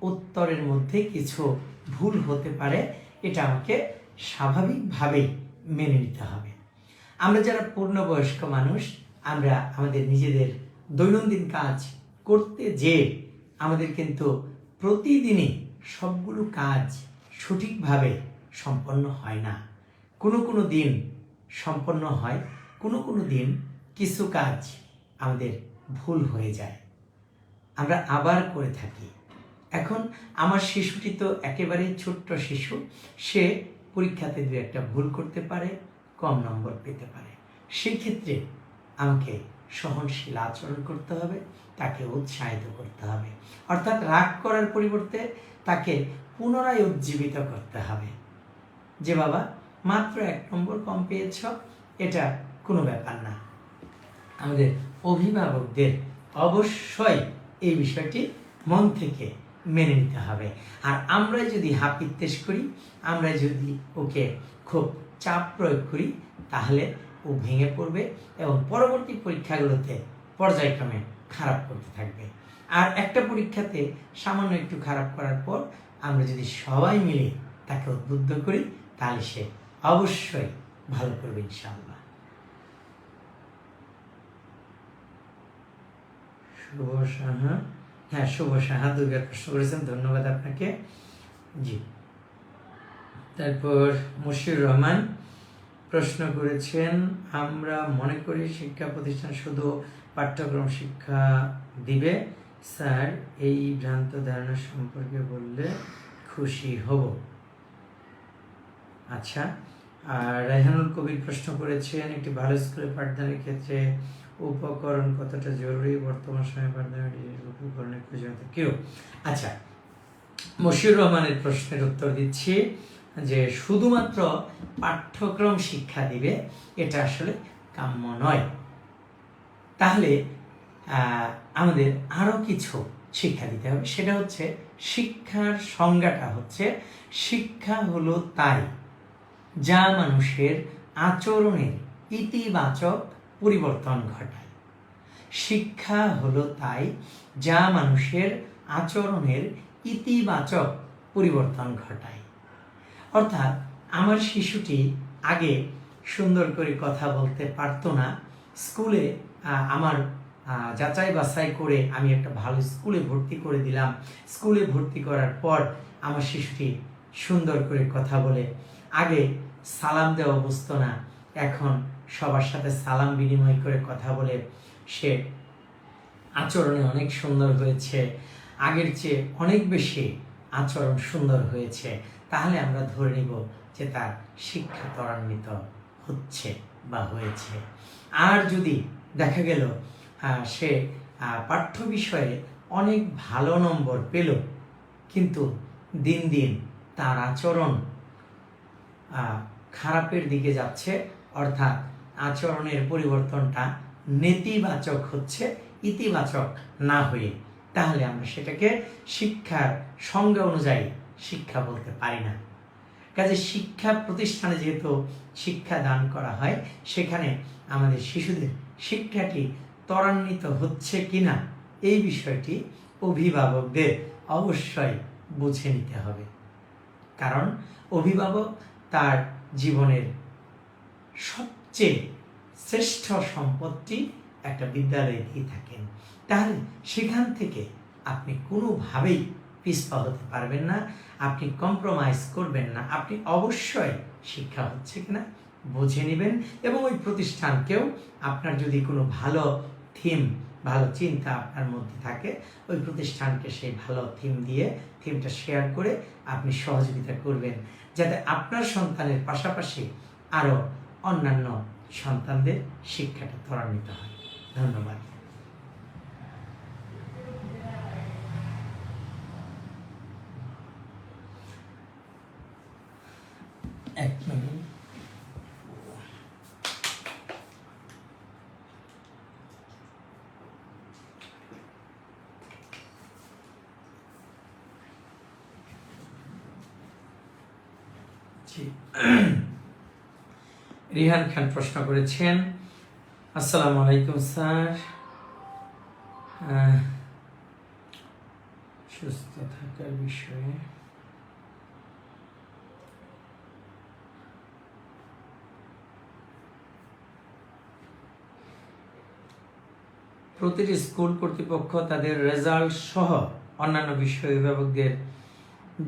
উত্তরের মধ্যে কিছু ভুল হতে পারে, এটা আমাকে স্বাভাবিকভাবেই মেনে নিতে হবে। আমরা যারা পূর্ণবয়স্ক মানুষ, আমরা আমাদের নিজেদের দৈনন্দিন কাজ করতে যেয়ে আমাদের কিন্তু প্রতিদিনই সবগুলো কাজ সঠিকভাবে সম্পন্ন হয় না। কোনো কোনো দিন সম্পন্ন হয়, কোনো কোনো দিন কিছু কাজ আমাদের ভুল হয়ে যায়, আমরা আবার করে থাকি। এখন আমার শিশুটি তো একেবারেই ছোট্ট শিশু, সে পরীক্ষাতে দু একটা ভুল করতে পারে, কম নম্বর পেতে পারে। সেই ক্ষেত্রে আমাকে সহনশীল আচরণ করতে হবে, তাকে উৎসাহিত করতে হবে, অর্থাৎ রাগ করার পরিবর্তে তাকে পুনরায় উজ্জীবিত করতে হবে যে বাবা মাত্র 1 নম্বর কম পেয়েছ, এটা কোনো ব্যাপার না। আমাদের অভিভাবকদের অবশ্যই এই বিষয়টি মন থেকে মেনে নিতে হবে। আর আমরা যদি হাপিত্তেশ করি, আমরা যদি ওকে খুব চাপ প্রয়োগ করি, তাহলে ও ভেঙে পড়বে এবং পরবর্তী পরীক্ষাগুলোতে পর্যায়ক্রমে খারাপ করতে থাকবে। আর একটা পরীক্ষাতে সামান্য একটু খারাপ করার পর আমরা যদি সবাই মিলে তাকে উদ্বুদ্ধ করি, তাহলে সে অবশ্যই ভালো করবে ইনশাআল্লাহ। শুভ সাহা, হ্যাঁ শুভ সাহা 2বার প্রশ্ন করেছেন, ধন্যবাদ আপনাকে। জি, তারপর মুশিউর রহমান প্রশ্ন করেছেন, আমরা মনে করি শিক্ষা প্রতিষ্ঠান শুধু পাঠ্যক্রম শিক্ষা দিবে, স্যার এই ভ্রান্ত ধারণা সম্পর্কে বললে খুশি হব। আচ্ছা, আর রায়হানুল কবির প্রশ্ন করেছেন, একটি ভালো স্কুলে পাঠদানের ক্ষেত্রে উপকরণ কতটা জরুরি, বর্তমান সময়ে পাঠদানের উপকরণের প্রয়োজনীয়তা কেউ। আচ্ছা, মশিউর রহমানের প্রশ্নের উত্তর দিচ্ছি যে শুধুমাত্র পাঠ্যক্রম শিক্ষা দিবে, এটা আসলে কাম্য নয়। তাহলে আমাদের আরও কিছু শিক্ষা দিতে হবে। সেটা হচ্ছে, শিক্ষার সংজ্ঞাটা হচ্ছে, শিক্ষা হলো তাই যা মানুষের আচরণের ইতিবাচক পরিবর্তন ঘটায়। শিক্ষা হলো তাই যা মানুষের আচরণের ইতিবাচক পরিবর্তন ঘটায়। অর্থাৎ আমার শিশুটি আগে সুন্দর করে কথা বলতে পারতো না, স্কুলে আমার যাচাই বাছাই করে আমি একটা ভালো স্কুলে ভর্তি করে দিলাম। স্কুলে ভর্তি করার পর আমার শিশুটি সুন্দর করে কথা বলে, আগে সালাম দেওয়া বুঝতো না, এখন সবার সাথে সালাম বিনিময় করে কথা বলে সে আচরণে অনেক সুন্দর হয়েছে, আগের চেয়ে অনেক বেশি আচরণ সুন্দর হয়েছে। তাহলে আমরা ধরে নিব যে তার শিক্ষা ত্বরান্বিত হচ্ছে বা হয়েছে। আর যদি দেখা গেল সে পাঠ্য বিষয়ে অনেক ভালো নম্বর পেল, কিন্তু দিন দিন তার আচরণ খারাপের দিকে যাচ্ছে, অর্থাৎ আচরণের পরিবর্তনটা নেতিবাচক হচ্ছে, ইতিবাচক না হয়ে, তাহলে আমরা সেটাকে শিক্ষার সংজ্ঞা অনুযায়ী শিক্ষা বলতে পারি না। কাজে শিক্ষা প্রতিষ্ঠানে যেহেতু শিক্ষা দান করা হয়, সেখানে আমাদের শিশুদের শিক্ষাটি ত্বরান্বিত হচ্ছে কিনা এই বিষয়টি অভিভাবকদের অবশ্যই বুঝে নিতে হবে। কারণ অভিভাবক তার জীবনের সবচেয়ে শ্রেষ্ঠ সম্পত্তি একটা বিদ্যালয়ে দিয়ে থাকেন। তাহলে সেখান থেকে আপনি কোনোভাবেই পিছপা হতে পারবেন না, আপনি কম্প্রোমাইজ করবেন না। আপনি অবশ্যই শিক্ষা হচ্ছে কিনা বুঝে নেবেন, এবং ওই প্রতিষ্ঠানকেও আপনার যদি কোনো ভালো থিম, ভালো চিন্তা আপনার মধ্যে থাকে, ওই প্রতিষ্ঠানকে সেই ভালো থিম দিয়ে থিমটা শেয়ার করে আপনি সহযোগিতা করবেন, যাতে আপনার সন্তানের পাশাপাশি আরও অন্যান্য সন্তানদের শিক্ষাটা ত্বরান্বিত হয়। ধন্যবাদ। এক মিনিট। রিহান খান প্রশ্ন করেছেন, আসসালামু আলাইকুম স্যার, সুস্থ থাকার বিষয়ে প্রতিটি স্কুল কর্তৃপক্ষ তাদের রেজাল্ট সহ অন্যান্য বিষয় অভিভাবকদের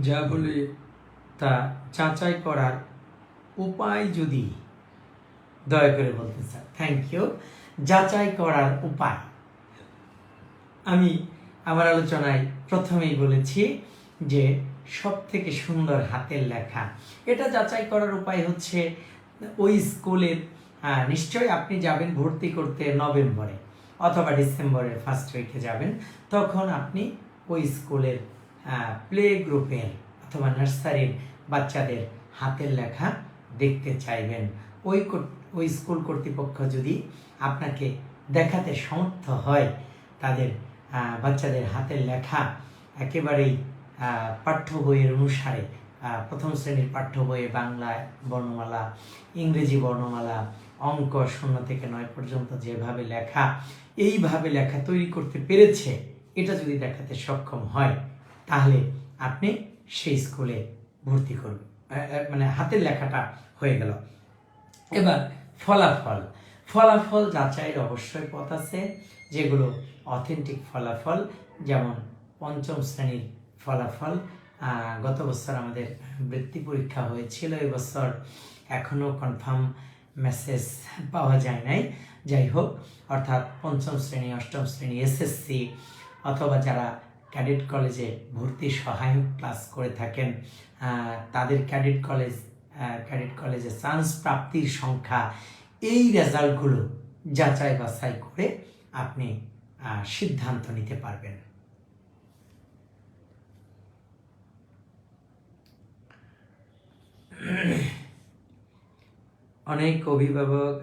যা বলে তা যাচাই করার উপায় যদি দয়া করে বলতে চান। Thank you. যাচাই করার উপায় আমি আমার আলোচনায় প্রথমেই বলেছি যে সব থেকে সুন্দর হাতের লেখা, এটা যাচাই করার উপায় হচ্ছে ওই স্কুলের নিশ্চয়ই আপনি যাবেন ভর্তি করতে নভেম্বরে অথবা ডিসেম্বরের ফার্স্ট উইকে যাবেন, তখন আপনি ওই স্কুলের প্লে গ্রুপের অথবা নার্সারির বাচ্চাদের হাতের লেখা দেখতে চাইবেন। ওই স্কুল কর্তৃপক্ষ যদি আপনাকে দেখাতে সমর্থ হয় তাদের বাচ্চাদের হাতের লেখা একেবারেই পাঠ্য বইয়ের অনুসারে, প্রথম শ্রেণীর পাঠ্য বইয়ে বাংলা বর্ণমালা, ইংরেজি বর্ণমালা, অঙ্ক 0 থেকে 9 পর্যন্ত যেভাবে লেখা, এইভাবে লেখা তৈরি করতে পেরেছে, এটা যদি দেখাতে সক্ষম হয় তাহলে আপনি সেই স্কুলে ভর্তি করবেন, মানে হাতের লেখাটা হয়ে গেল। এবার ফলাফল যাচাইয়ের অবশ্যই পথ আছে, যেগুলো অথেন্টিক ফলাফল, যেমন 5ম শ্রেণীর ফলাফল। গত বছর আমাদের বৃত্তি পরীক্ষা হয়েছিল, এবছর এখনও কনফার্ম মেসেজ পাওয়া যায় নাই। যাই হোক, অর্থাৎ 5ম শ্রেণী 8ম শ্রেণী এসএসসি অথবা যারা ক্যাডেট কলেজে ভর্তি সহায়ক ক্লাস করে থাকেন তাদের ক্যাডেট কলেজে চান্স প্রাপ্তির সংখ্যা, এই রেজাল্টগুলো যাচাই বাছাই করে আপনি সিদ্ধান্ত নিতে পারবেন। অনেক অভিভাবক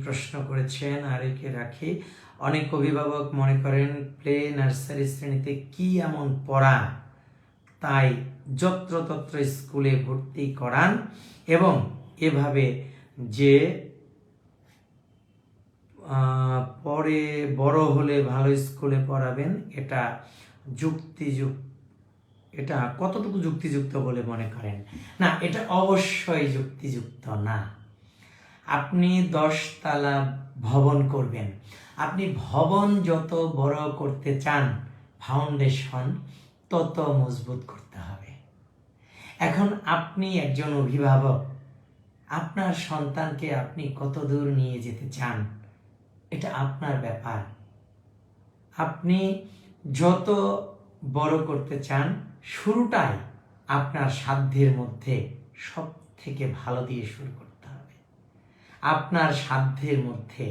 প্রশ্ন করেছেন, রাখি অনেক অভিভাবক মনে করেন প্লে নার্সারি শ্রেণীতে কি এমন পড়া তাই যত্রতত্র স্কুলে ভর্তি করান এবং এভাবে যে পরে বড় হলে ভালো স্কুলে পড়াবেন, এটা কতটুকু যুক্তিযুক্ত বলে মনে করেন? না, এটা অবশ্যই যুক্তিযুক্ত না। আপনি 10 তলা ভবন করবেন, আপনি ভবন যত বড় করতে চান ফাউন্ডেশন তত মজবুত করতে হবে। এখন আপনি একজন অভিভাবক, আপনার সন্তানকে আপনি কত দূর নিয়ে যেতে চান এটা আপনার ব্যাপার। আপনি যত বড় করতে চান শুরুটাই আপনার সাধ্যের মধ্যে সব থেকে ভালো দিয়ে শুরু করতে হবে। আপনার সাধ্যের মধ্যে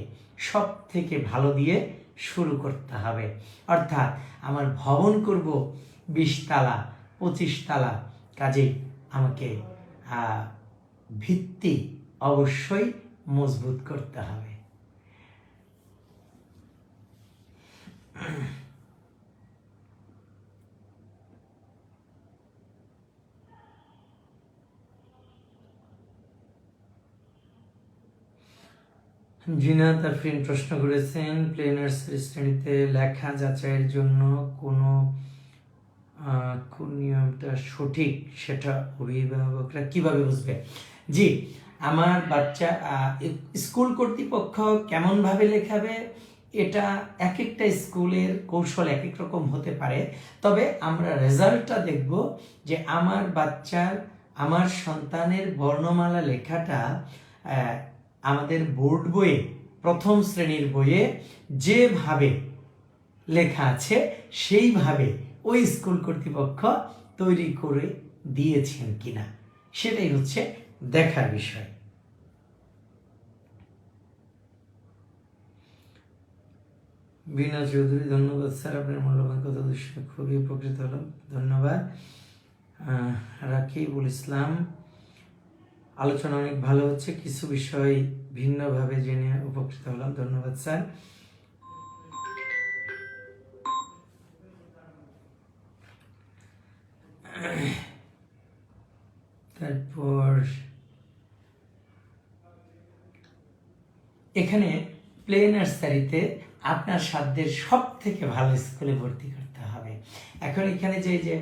সব থেকে ভালো দিয়ে শুরু করতে হবে। অর্থাৎ আমার ভবন করব 20 তলা 25 তলা, কাজে আমাকে ভিত্তি অবশ্যই মজবুত করতে হবে। জিনা তাফরিন প্রশ্ন করেছেন, প্লে নার্সারি শ্রেণীতে লেখা যাচাইয়ের জন্য কোন নিয়মটা সঠিক সেটা অভিভাবকরা কিভাবে বুঝবে? জি, আমার বাচ্চা স্কুল কর্তৃপক্ষ কেমনভাবে লেখাবে এটা এক একটা স্কুলের কৌশল এক এক রকম হতে পারে। তবে আমরা রেজাল্টটা দেখব যে আমার সন্তানের বর্ণমালা লেখাটা আমাদের বোর্ড বইয়ে, প্রথম শ্রেণীর বইয়ে যেভাবে লেখা আছে সেইভাবে ওই স্কুল কর্তৃপক্ষ তৈরি করে দিয়েছেন কিনা, সেটাই হচ্ছে দেখার বিষয়। বিনা চৌধুরী, ধন্যবাদ স্যার, আপনার মূল্যবান কথা শুনে খুবই উপকৃত হলাম, ধন্যবাদ। রাকিবুল ইসলাম, আলোচনা অনেক ভালো হচ্ছে, কিছু বিষয় ভিন্নভাবে জেনে উপকৃত হলাম, ধন্যবাদ স্যার। তারপর এখানে প্লে নার্সারিতে আপনার সাধ্যের সব থেকে ভালো স্কুলে ভর্তি করতে হবে। এখন এখানে যে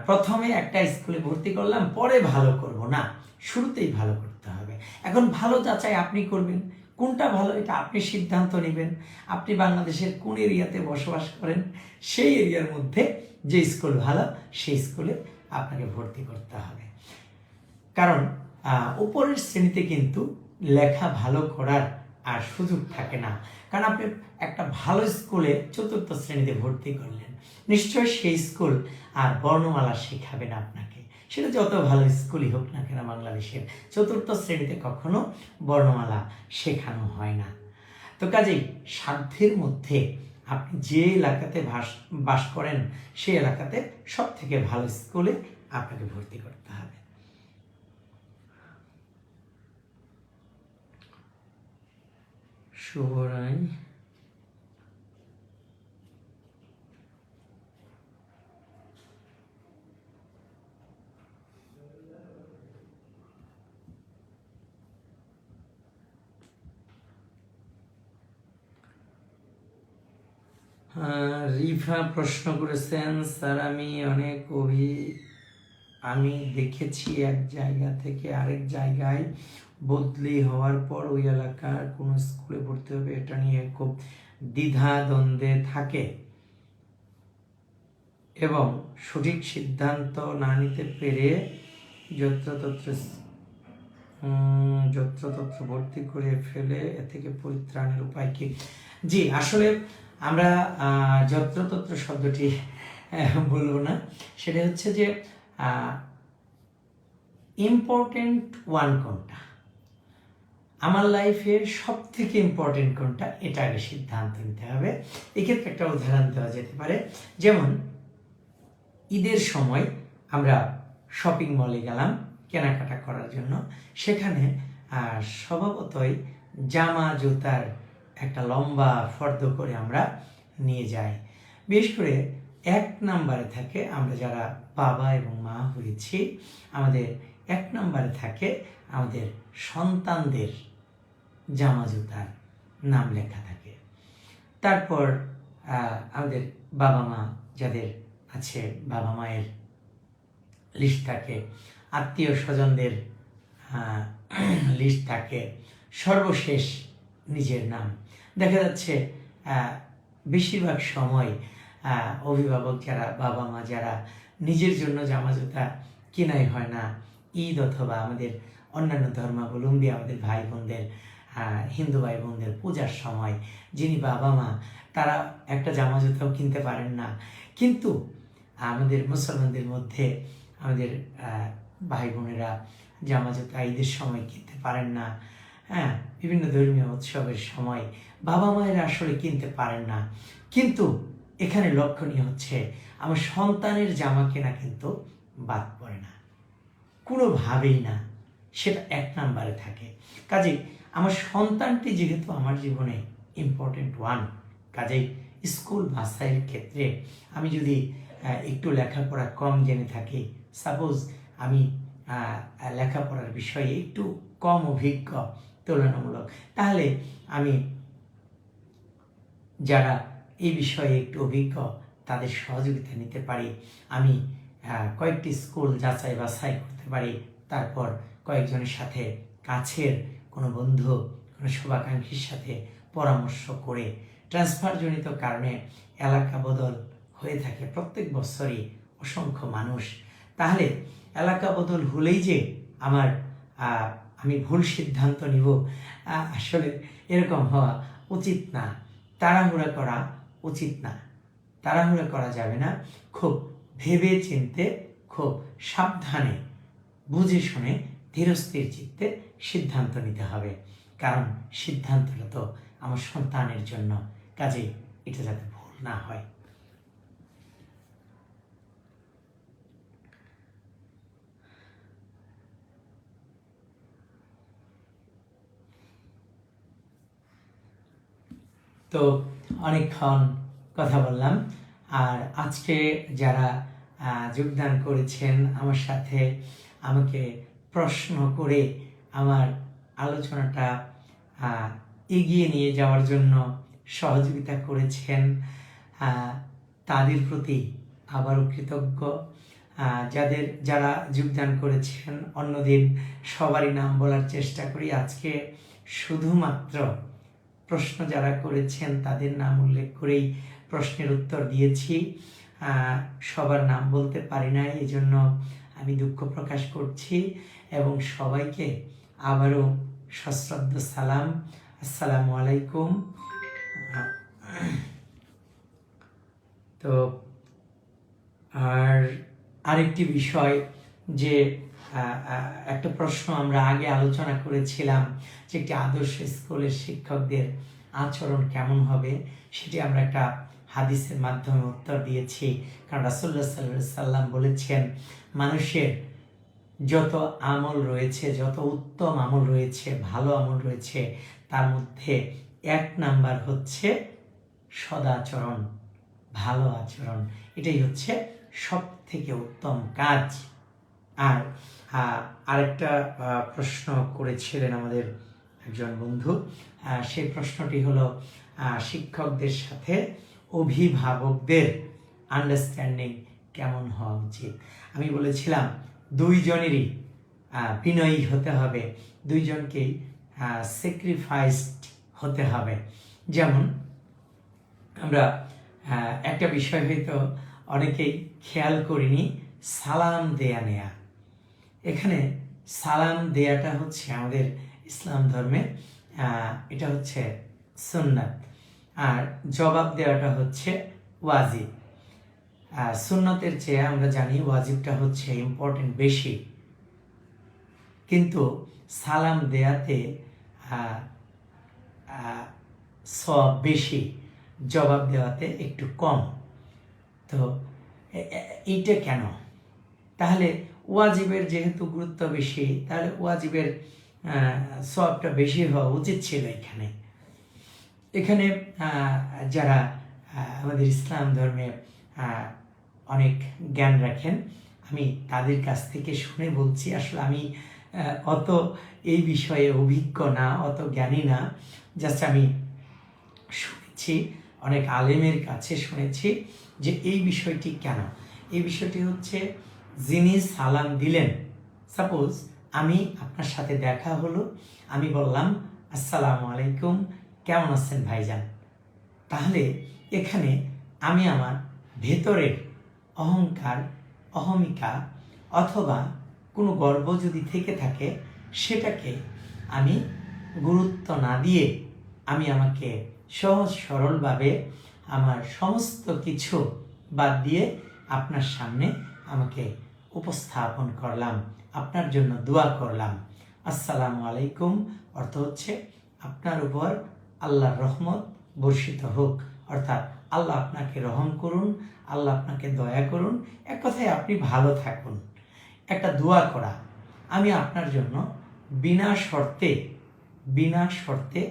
প্রথমে একটা স্কুলে ভর্তি করলাম পরে ভালো করব না, শুরুতেই ভালো করতে হবে। এখন ভালো যাচাই আপনি করবেন, কোনটা ভালো এটা আপনি সিদ্ধান্ত নেবেন। আপনি বাংলাদেশের কোন এরিয়াতে বসবাস করেন, সেই এরিয়ার মধ্যে যে স্কুল ভালো সেই স্কুলে আপনাকে ভর্তি করতে হবে। কারণ উপরের শ্রেণীতে কিন্তু লেখা ভালো করার আর সুযোগ থাকে না। কারণ আপনি একটা ভালো স্কুলে 4র্থ শ্রেণীতে ভর্তি করলেন, নিশ্চয়ই সেই স্কুল আর বর্ণমালা শেখাবে না আপনাকে। সেটা যত ভালো স্কুলই হোক না কেন, বাংলাদেশের 4র্থ শ্রেণীতে কখনো বর্ণমালা শেখানো হয় না। তো কাজেই সাধ্যের মধ্যে আপনি যে এলাকাতে বাস করেন সেই এলাকাতে সব থেকে ভালো স্কুলে আপনাকে ভর্তি করতে হবে। শুভ রায়, রিফা প্রশ্ন করেছেন, স্যার আমি দেখেছি এক জায়গা থেকে আরেক জায়গায় বদলি হওয়ার পর ওই এলাকার কোনো স্কুলে ভর্তি হবে, এটা নিয়ে খুব দ্বিধা দ্বন্দ্বে থাকে এবং সঠিক সিদ্ধান্ত না নিতে পেরে যত্রতত্র ভর্তি করে ফেলে, এ থেকে পরিত্রাণের উপায় কি? জি, আসলে আমরা যত্রতত্র শব্দটি বলবো না, সেটা হচ্ছে যে ইম্পর্টেন্ট ওয়ান কোনটা, আমার লাইফে সব থেকে ইম্পর্টেন্ট কোনটা, এটা আগে সিদ্ধান্ত নিতে হবে। এক্ষেত্রে একটা উদাহরণ দেওয়া যেতে পারে, যেমন ঈদের সময় আমরা শপিং মলে গেলাম কেনাকাটা করার জন্য, সেখানে স্বভাবতই জামা জুতার একটা লম্বা ফর্দ করে আমরা নিয়ে যাই। বিশেষ করে 1 নম্বরে থাকে, আমরা যারা বাবা এবং মা হয়েছি আমাদের 1 নম্বরে থাকে আমাদের সন্তানদের জামা জুতার নাম লেখা থাকে। তারপর আমাদের বাবা মা যাদের আছে, বাবা মায়ের লিস্ট থাকে, আত্মীয় স্বজনদের লিস্ট থাকে, সর্বশেষ নিজের নাম। দেখা যাচ্ছে বেশিরভাগ সময় অভিভাবক যারা, বাবা মা যারা, নিজের জন্য জামা জুতা কেনাই হয় না। ঈদ অথবা আমাদের অন্যান্য ধর্মাবলম্বী আমাদের ভাই বোনদের, হিন্দু ভাই বোনদের পূজার সময় যিনি বাবা মা, তারা একটা জামা জুতাও কিনতে পারেন না। কিন্তু আমাদের মুসলমানদের মধ্যে আমাদের ভাই বোনেরা জামা জুতা ঈদের সময় কিনতে পারেন না। বিভিন্ন ধর্মীয় উৎসবের সময় বাবা মায়েরা আসলে কিনতে পারেন না। কিন্তু এখানে লক্ষণীয় হচ্ছে আমার সন্তানের জামা কেনা কিন্তু বাদ পড়ে না, কোনোভাবেই না, সেটা 1 নম্বরে থাকে। কাজেই আমার সন্তানটি যেহেতু আমার জীবনে ইম্পর্টেন্ট ওয়ান, কাজেই স্কুল বাছাইয়ের ক্ষেত্রে আমি যদি একটু লেখাপড়া কম জেনে থাকি, সাপোজ আমি লেখাপড়ার বিষয়ে একটু কম অভিজ্ঞ তুলনামূলক, তাহলে আমি যারা এই বিষয়ে একটু অভিজ্ঞ তাদের সহযোগিতা নিতে পারি। আমি কয়েকটি স্কুল যাচাই বাছাই করতে পারি, তারপর কয়েকজনের সাথে কাছের কোনো বন্ধু, কোনো শুভাকাঙ্ক্ষীর সাথে পরামর্শ করে, ট্রান্সফারজনিত কারণে এলাকা বদল হয়ে থাকে প্রত্যেক বছরই অসংখ্য মানুষ। তাহলে এলাকা বদল হলেই যে আমি ভুল সিদ্ধান্ত নিব, আসলে এরকম হওয়া উচিত না। তাড়াহুড়া করা উচিত না, তাড়াহুড়া করা যাবে না। খুব ভেবে চিন্তে, খুব সাবধানে, বুঝে শুনে, ধীরস্থির চিত্তে সিদ্ধান্ত নিতে হবে। কারণ সিদ্ধান্তটা তো আমার সন্তানের জন্য, কাজে এটা যাতে ভুল না হয়। তো অনেকক্ষণ কথা বললাম, আর আজকে যারা যোগদান করেছেন আমার সাথে, আমাকে প্রশ্ন করে আমার আলোচনাটা এগিয়ে নিয়ে যাওয়ার জন্য সহযোগিতা করেছেন, তাদের প্রতি আবারও কৃতজ্ঞ। যারা যোগদান করেছেন অন্যদিন সবারই নাম বলার চেষ্টা করি, আজকে শুধুমাত্র প্রশ্ন যারা করেছেন তাদের নাম উল্লেখ করেই প্রশ্নের উত্তর দিয়েছি। সবার নাম বলতে পারি না, এই জন্য আমি দুঃখ প্রকাশ করছি এবং সবাইকে আবারও সশ্রদ্ধ সালাম, আসসালামু আলাইকুম। তো আর আরেকটি বিষয় যে একটা প্রশ্ন আমরা আগে আলোচনা করেছিলাম যে একটি আদর্শ স্কুলের শিক্ষকদের আচরণ কেমন হবে, সেটি আমরা একটা হাদিসের মাধ্যমে উত্তর দিয়েছি। কারণ রাসূলুল্লাহ সাল্লাল্লাহু আলাইহি সাল্লাম বলেছেন, মানুষের যত আমল রয়েছে, যত উত্তম আমল রয়েছে, ভালো আমল রয়েছে, তার মধ্যে 1 নাম্বার হচ্ছে সদাচরণ, ভালো আচরণ। এটাই হচ্ছে সব থেকে উত্তম কাজ। আর আরেকটা প্রশ্ন করেছিলেন আমাদের একজন বন্ধু, সেই প্রশ্নটি হলো শিক্ষকদের সাথে অভিভাবকদের আন্ডারস্ট্যান্ডিং কেমন হওয়া উচিত। আমি বলেছিলাম দুইজনেরই বিনয়ী হতে হবে, দুইজনকেই স্যাক্রিফাইসড হতে হবে। যেমন আমরা একটা বিষয় হয়তো অনেকেই খেয়াল করিনি, সালাম দেয়া নেয়া। এখানে সালাম দেয়াটা হচ্ছে আমাদের ইসলাম ধর্মে এটা হচ্ছে সুন্নাত, আর জবাব দেওয়াটা হচ্ছে ওয়াজিব। সুন্নতের চেয়ে আমরা জানি ওয়াজিবটা হচ্ছে ইম্পর্টেন্ট বেশি, কিন্তু সালাম দেয়াতে সওয়াব বেশি, জবাব দেওয়াতে একটু কম। তো এইটা কেন? তাহলে ওয়াজিবের যেহেতু গুরুত্ব বেশি, তাহলে ওয়াজিবের সওয়াবটা বেশি হওয়া উচিত ছিল। এখানে যারা আমাদের ইসলাম ধর্মে অনেক জ্ঞান রাখেন, আমি তাদের কাছ থেকে শুনে বলছি। আসলে আমি অত এই বিষয়ে অভিজ্ঞ না, অত জ্ঞানী না, জাস্ট আমি শুনেছি, অনেক আলেমের কাছে শুনেছি যে এই বিষয়টি কেন। এই বিষয়টি হচ্ছে, যিনি সালাম দিলেন, সাপোজ আমি আপনার সাথে দেখা হলো, আমি বললাম আসসালামু আলাইকুম, কেমন আছেন ভাইজান। তাহলে এখানে আমি আমার ভেতরের অহংকার, অহমিকা অথবা কোনো গর্ব যদি থেকে থাকে, সেটাকে আমি গুরুত্ব না দিয়ে আমি আমাকে সহজ সরলভাবে আমার সমস্ত কিছু বাদ দিয়ে আপনার সামনে আমাকে উপস্থাপন করলাম, আপনার জন্য দোয়া করলাম। আসসালামু আলাইকুম অর্থ হচ্ছে আপনার উপর আল্লাহর রহমত বর্ষিত হোক, অর্থাৎ আল্লাহ আপনাকে রহম করুন, আল্লাহ আপনাকে দয়া করুন, এক কথায় আপনি ভালো থাকুন। একটা দোয়া করা, আমি আপনার জন্য বিনা শর্তে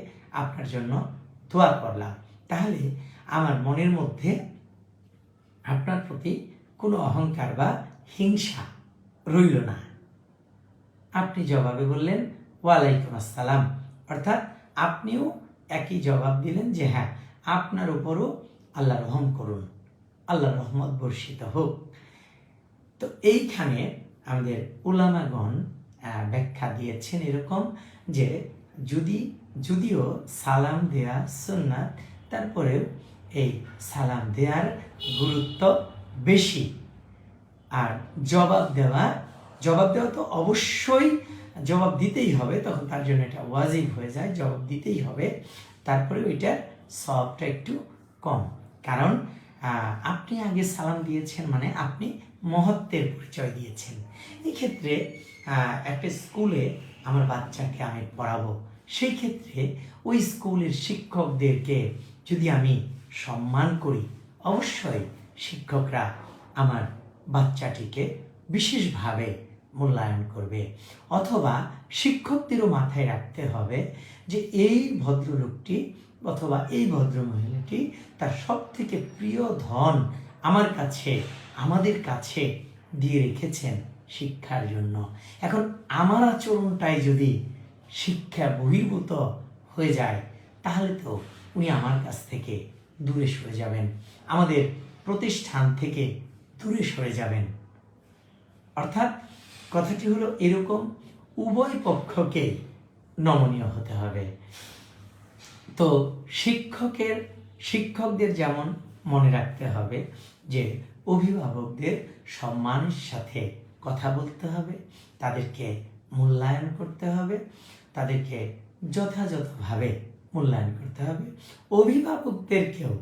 আপনার জন্য দোয়া করলাম। তাহলে আমার মনের মধ্যে আপনার প্রতি কোনো অহংকার বা হিংসা রইল না। আপনি জবাবে বললেন ওয়ালাইকুম আসসালাম, অর্থাৎ আপনিও একই জবাব দিলেন যে হ্যাঁ, আপনার উপরও আল্লাহ রহম করুন, আল্লাহ রহমত বর্ষিত হোক। তো এইখানে আমাদের উলামাগণ ব্যাখ্যা দিয়েছেন এরকম যে যদিও সালাম দেয়া সুন্নাত, তারপরেও এই সালাম দেওয়ার গুরুত্ব বেশি। আর জবাব দেওয়া তো অবশ্যই জবাব দিতেই হবে, তখন তার জন্য এটা ওয়াজিব হয়ে যায়, জবাব দিতেই হবে। তারপরে ওইটার সওয়াবটা একটু কম, কারণ আপনি আগে সালাম দিয়েছেন মানে আপনি মহত্বের পরিচয় দিয়েছেন। এক্ষেত্রে একটা স্কুলে আমার বাচ্চাকে আমি পড়াবো, সেই ক্ষেত্রে ওই স্কুলের শিক্ষকদেরকে যদি আমি সম্মান করি, অবশ্যই শিক্ষকরা আমার বাচ্চাটিকে বিশেষভাবে মূল্যায়ন করবে। অথবা শিক্ষকদেরও মাথায় রাখতে হবে যে এই ভদ্রলোকটি অথবা এই ভদ্রমহিলাটি তার সব থেকে প্রিয় ধন আমাদের কাছে দিয়ে রেখেছেন শিক্ষার জন্য। এখন আমার আচরণটাই যদি শিক্ষা বহির্ভূত হয়ে যায়, তাহলে তো উনি আমার কাছ থেকে দূরে সরে যাবেন, আমাদের প্রতিষ্ঠান থেকে দূরে সরে যাবেন। অর্থাৎ কথাটি হলো এরকম, উভয় পক্ষকে নমনীয় হতে হবে। তো শিক্ষকদের যেমন মনে রাখতে হবে যে অভিভাবকদের সম্মানের সাথে কথা বলতে হবে, তাদেরকে মূল্যায়ন করতে হবে, তাদেরকে যথাযথভাবে মূল্যায়ন করতে হবে। অভিভাবকদেরকেও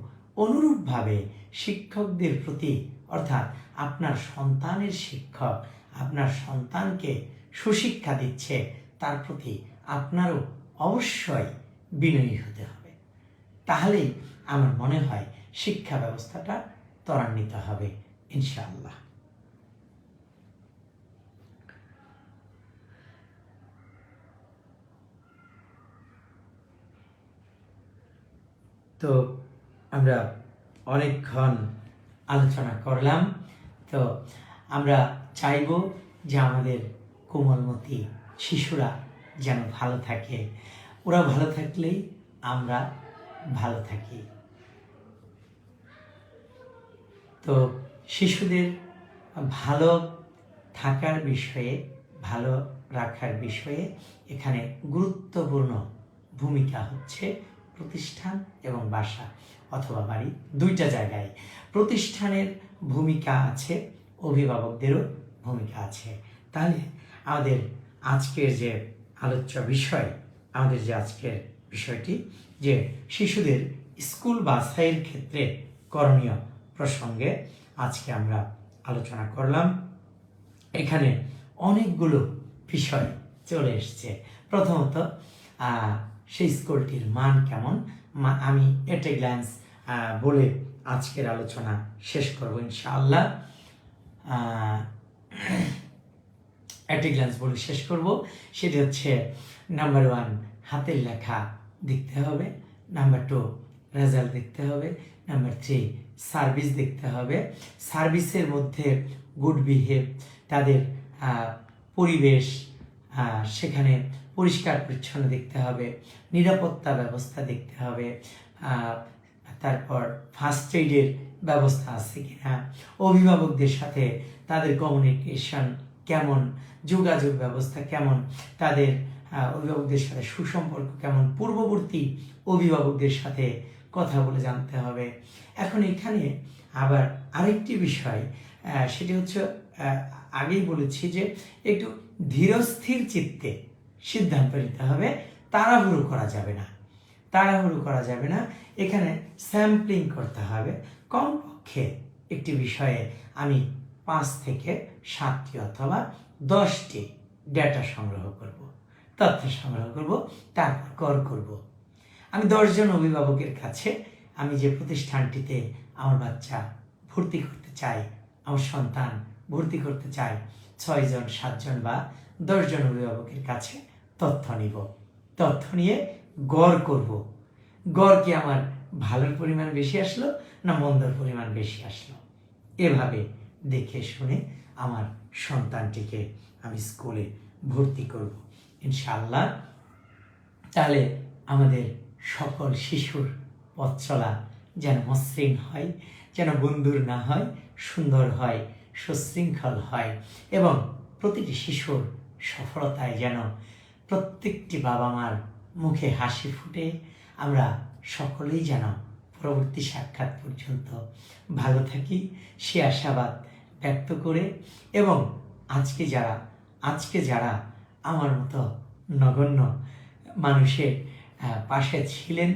অনুরূপভাবে শিক্ষকদের প্রতি, অর্থাৎ আপনার সন্তানের শিক্ষক আপনার সন্তানকে সুশিক্ষা দিচ্ছে, তার প্রতি আপনারও অবশ্যই বিনয়ী হতে হবে। তাহলেই আমার মনে হয় শিক্ষা ব্যবস্থাটা ত্বরান্বিত হবে ইনশাআল্লাহ। তো আমরা অনেকক্ষণ আলোচনা করলাম। তো আমরা চাইব যে আমাদের কোমলমতি শিশুরা যেন ভালো থাকে, ওরা ভালো থাকলেই আমরা ভালো থাকি। তো শিশুদের ভালো থাকার বিষয়ে, ভালো রাখার বিষয়ে এখানে গুরুত্বপূর্ণ ভূমিকা হচ্ছে প্রতিষ্ঠান এবং বাসা অথবা বাড়ি, দুইটা জায়গায়। প্রতিষ্ঠানের ভূমিকা আছে, অভিভাবকদেরও ভূমিকা আছে। তাহলে আমাদের আজকের যে আলোচ্য বিষয়, আমাদের যে আজকের বিষয়টি যে শিশুদের স্কুল বাছাইয়ের ক্ষেত্রে করণীয় প্রসঙ্গে আজকে আমরা আলোচনা করলাম। এখানে অনেকগুলো বিষয় চলে এসছে। প্রথমত সেই স্কুলটির মান কেমন, আমি এট এ গ্ল্যান্স বলে আজকের আলোচনা শেষ করব ইনশাআল্লাহ। এট এ গ্ল্যান্স বলে শেষ করব। সেটি হচ্ছে নাম্বার 1 হাতের লেখা দেখতে হবে, নাম্বার 2 রেজাল্ট দেখতে হবে, নাম্বার 3 সার্ভিস দেখতে হবে। সার্ভিসের মধ্যে গুড বিহেভ, তাদের পরিবেশ সেখানে পরিষ্কার পরিচ্ছন্ন দেখতে হবে, নিরাপত্তা ব্যবস্থা দেখতে হবে, তারপর ফার্স্ট এইডের ব্যবস্থা আছে কিনা, অভিভাবকদের সাথে তাদের কমিউনিকেশন কেমন, যোগাযোগ ব্যবস্থা কেমন, তাদের অভিভাবকদের সাথে সুসম্পর্ক কেমন, পূর্ববর্তী অভিভাবকদের সাথে কথা বলে জানতে হবে। এখন এখানে আবার আরেকটি বিষয়, সেটি হচ্ছে আগেই বলেছি যে একটু ধীরস্থির চিত্তে সিদ্ধান্ত নিতে হবে, তাড়াহুড়ো করা যাবে না, তাড়াহুড়ো করা যাবে না। এখানে স্যাম্পলিং করতে হবে। কমপক্ষে একটি বিষয়ে আমি 5 থেকে 7টি অথবা 10টি ডেটা সংগ্রহ করব, তথ্য সংগ্রহ করব, তারপর কর করব। আমি 10 জন অভিভাবকের কাছে আমি যে প্রতিষ্ঠানটিতে আমার বাচ্চা ভর্তি করতে চাই, আমার সন্তান ভর্তি করতে চাই, 6 জন 7 জন বা 10 জন অভিভাবকের কাছে তথ্য নিব। তথ্য নিয়ে গড় করব। গড় কি আমার ভালোর পরিমাণ বেশি আসলো না মন্দর পরিমাণ বেশি আসলো, এভাবে দেখে শুনে আমার সন্তানটিকে আমি স্কুলে ভর্তি করব ইনশাআল্লাহ। তাহলে আমাদের সকল শিশুর পথ চলা যেন মসৃণ হয়, যেন বন্ধুর না হয়, সুন্দর হয়, সুশৃঙ্খল হয়, এবং প্রতিটি শিশুর সফলতায় যেন প্রত্যেকটি বাবা মার মুখে হাসি ফুটে, আমরা সকলেই যেন পরবর্তী সাক্ষাৎ পর্যন্ত ভালো থাকি, সে আশাবাদ ব্যক্ত করে, এবং আজকে যারা আমার মতো নগণ্য মানুষের পাশে ছিলেন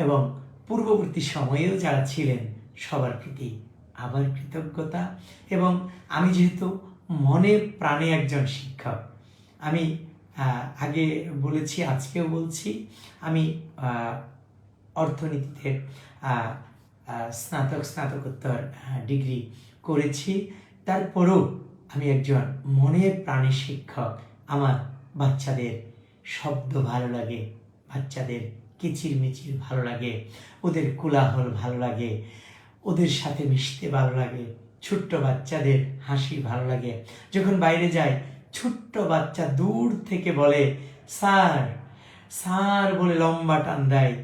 এবং পূর্ববর্তী সময়েও যারা ছিলেন, সবার প্রতি আবার কৃতজ্ঞতা। এবং আমি যেহেতু মনে প্রাণে একজন শিক্ষক, আমি আগে বলেছি, আজকেও বলছি, আমি অর্থনীতিতে স্নাতকোত্তর ডিগ্রি করেছি। তারপরেও আমি একজন মনে প্রাণে শিক্ষক। আমার বাচ্চাদের শব্দ ভালো লাগে, বাচ্চাদের কিচিরমিচির ভালো লাগে, ওদের কোলাহল ভালো লাগে, ওদের সাথে মিশতে ভালো লাগে, ছোট্ট বাচ্চাদের হাসি ভালো লাগে। যখন বাইরে যাই, ছোট্ট বাচ্চা দূর থেকে বলে স্যার, স্যার বলে লম্বা টান দেয়,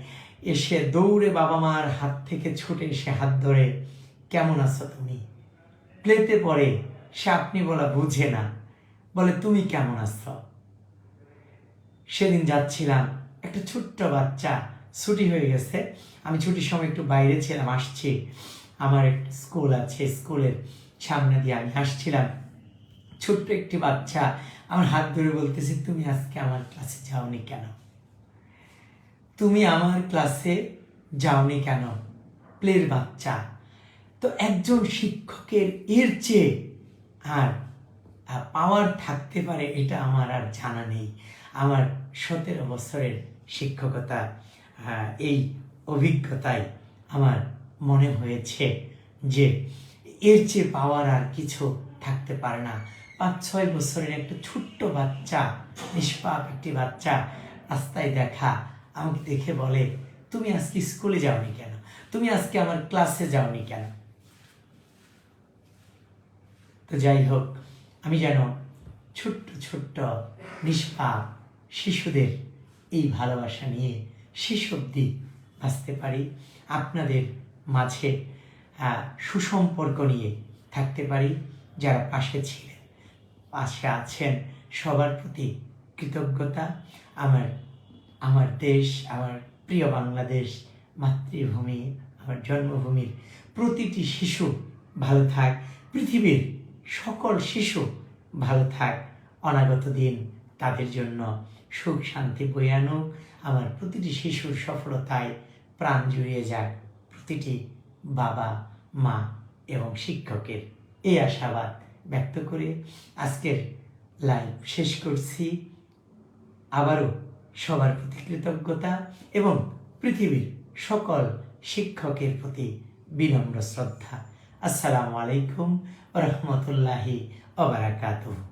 এসে দৌড়ে বাবা মার হাত থেকে ছুটে এসে হাত ধরে, কেমন আছো তুমি? প্লেতে পড়ে, সে আপনি বলা বুঝে না, বলে তুমি কেমন আছো? সেদিন যাচ্ছিলাম, একটা ছোট্ট বাচ্চা, ছুটি হয়ে গেছে, আমি ছুটির সময় একটু বাইরে ছিলাম, আসছি, আমার একটা স্কুল আছে, স্কুলের সামনে দিয়ে আমি আসছিলাম, ছোট্ট একটি বাচ্চা আমার হাত ধরে বলতেছে, তুমি আজকে আমার ক্লাসে যাওনি কেন? তুমি আমার ক্লাসে যাওনি কেন? প্লের বাচ্চা। তো একজন শিক্ষকের এর চেয়ে আর পাওয়ার থাকতে পারে এটা আমার আর জানা নেই। আমার 17 বছরের শিক্ষকতা, এই অভিজ্ঞতায় আমার মনে হয়েছে যে এর চেয়ে পাওয়ার আর কিছু থাকতে পারে না। 5-6 বছরের একটা ছোট্ট বাচ্চা, নিষ্পাপ একটি বাচ্চা, রাস্তায় দেখা, আমাকে দেখে বলে, তুমি আজকে স্কুলে যাওনি কেন? তুমি আজকে আমার ক্লাসে যাওনি কেন? তো যাই হোক, আমি যেন ছোট্ট ছোট্ট নিষ্পাপ শিশুদের এই ভালোবাসা নিয়ে শেষ অবধি বাঁচতে পারি, আপনাদের মাঝে সুসম্পর্ক নিয়ে থাকতে পারি। যারা পাশে ছিলেন, পাশে আছেন, সবার প্রতি কৃতজ্ঞতা। আমার দেশ, আমার প্রিয় বাংলাদেশ, মাতৃভূমি, আমার জন্মভূমির প্রতিটি শিশু ভালো থাক, পৃথিবীর সকল শিশু ভালো থাক, অনাগত দিন তাদের জন্য সুখ শান্তি বয়ে আনুক। আমার প্রতিটি শিশুর সফলতায় প্রাণ জুড়িয়ে যাক প্রতিটি বাবা, মা এবং শিক্ষকের, এই আশাবাদ ব্যক্ত করে আজকের লাইভ শেষ করছি। আবারও সবার প্রতি কৃতজ্ঞতা এবং পৃথিবীর সকল শিক্ষকের প্রতি বিনম্র শ্রদ্ধা। আসসালামু আলাইকুম ওয়া রাহমাতুল্লাহি ওয়া বারাকাতুহু।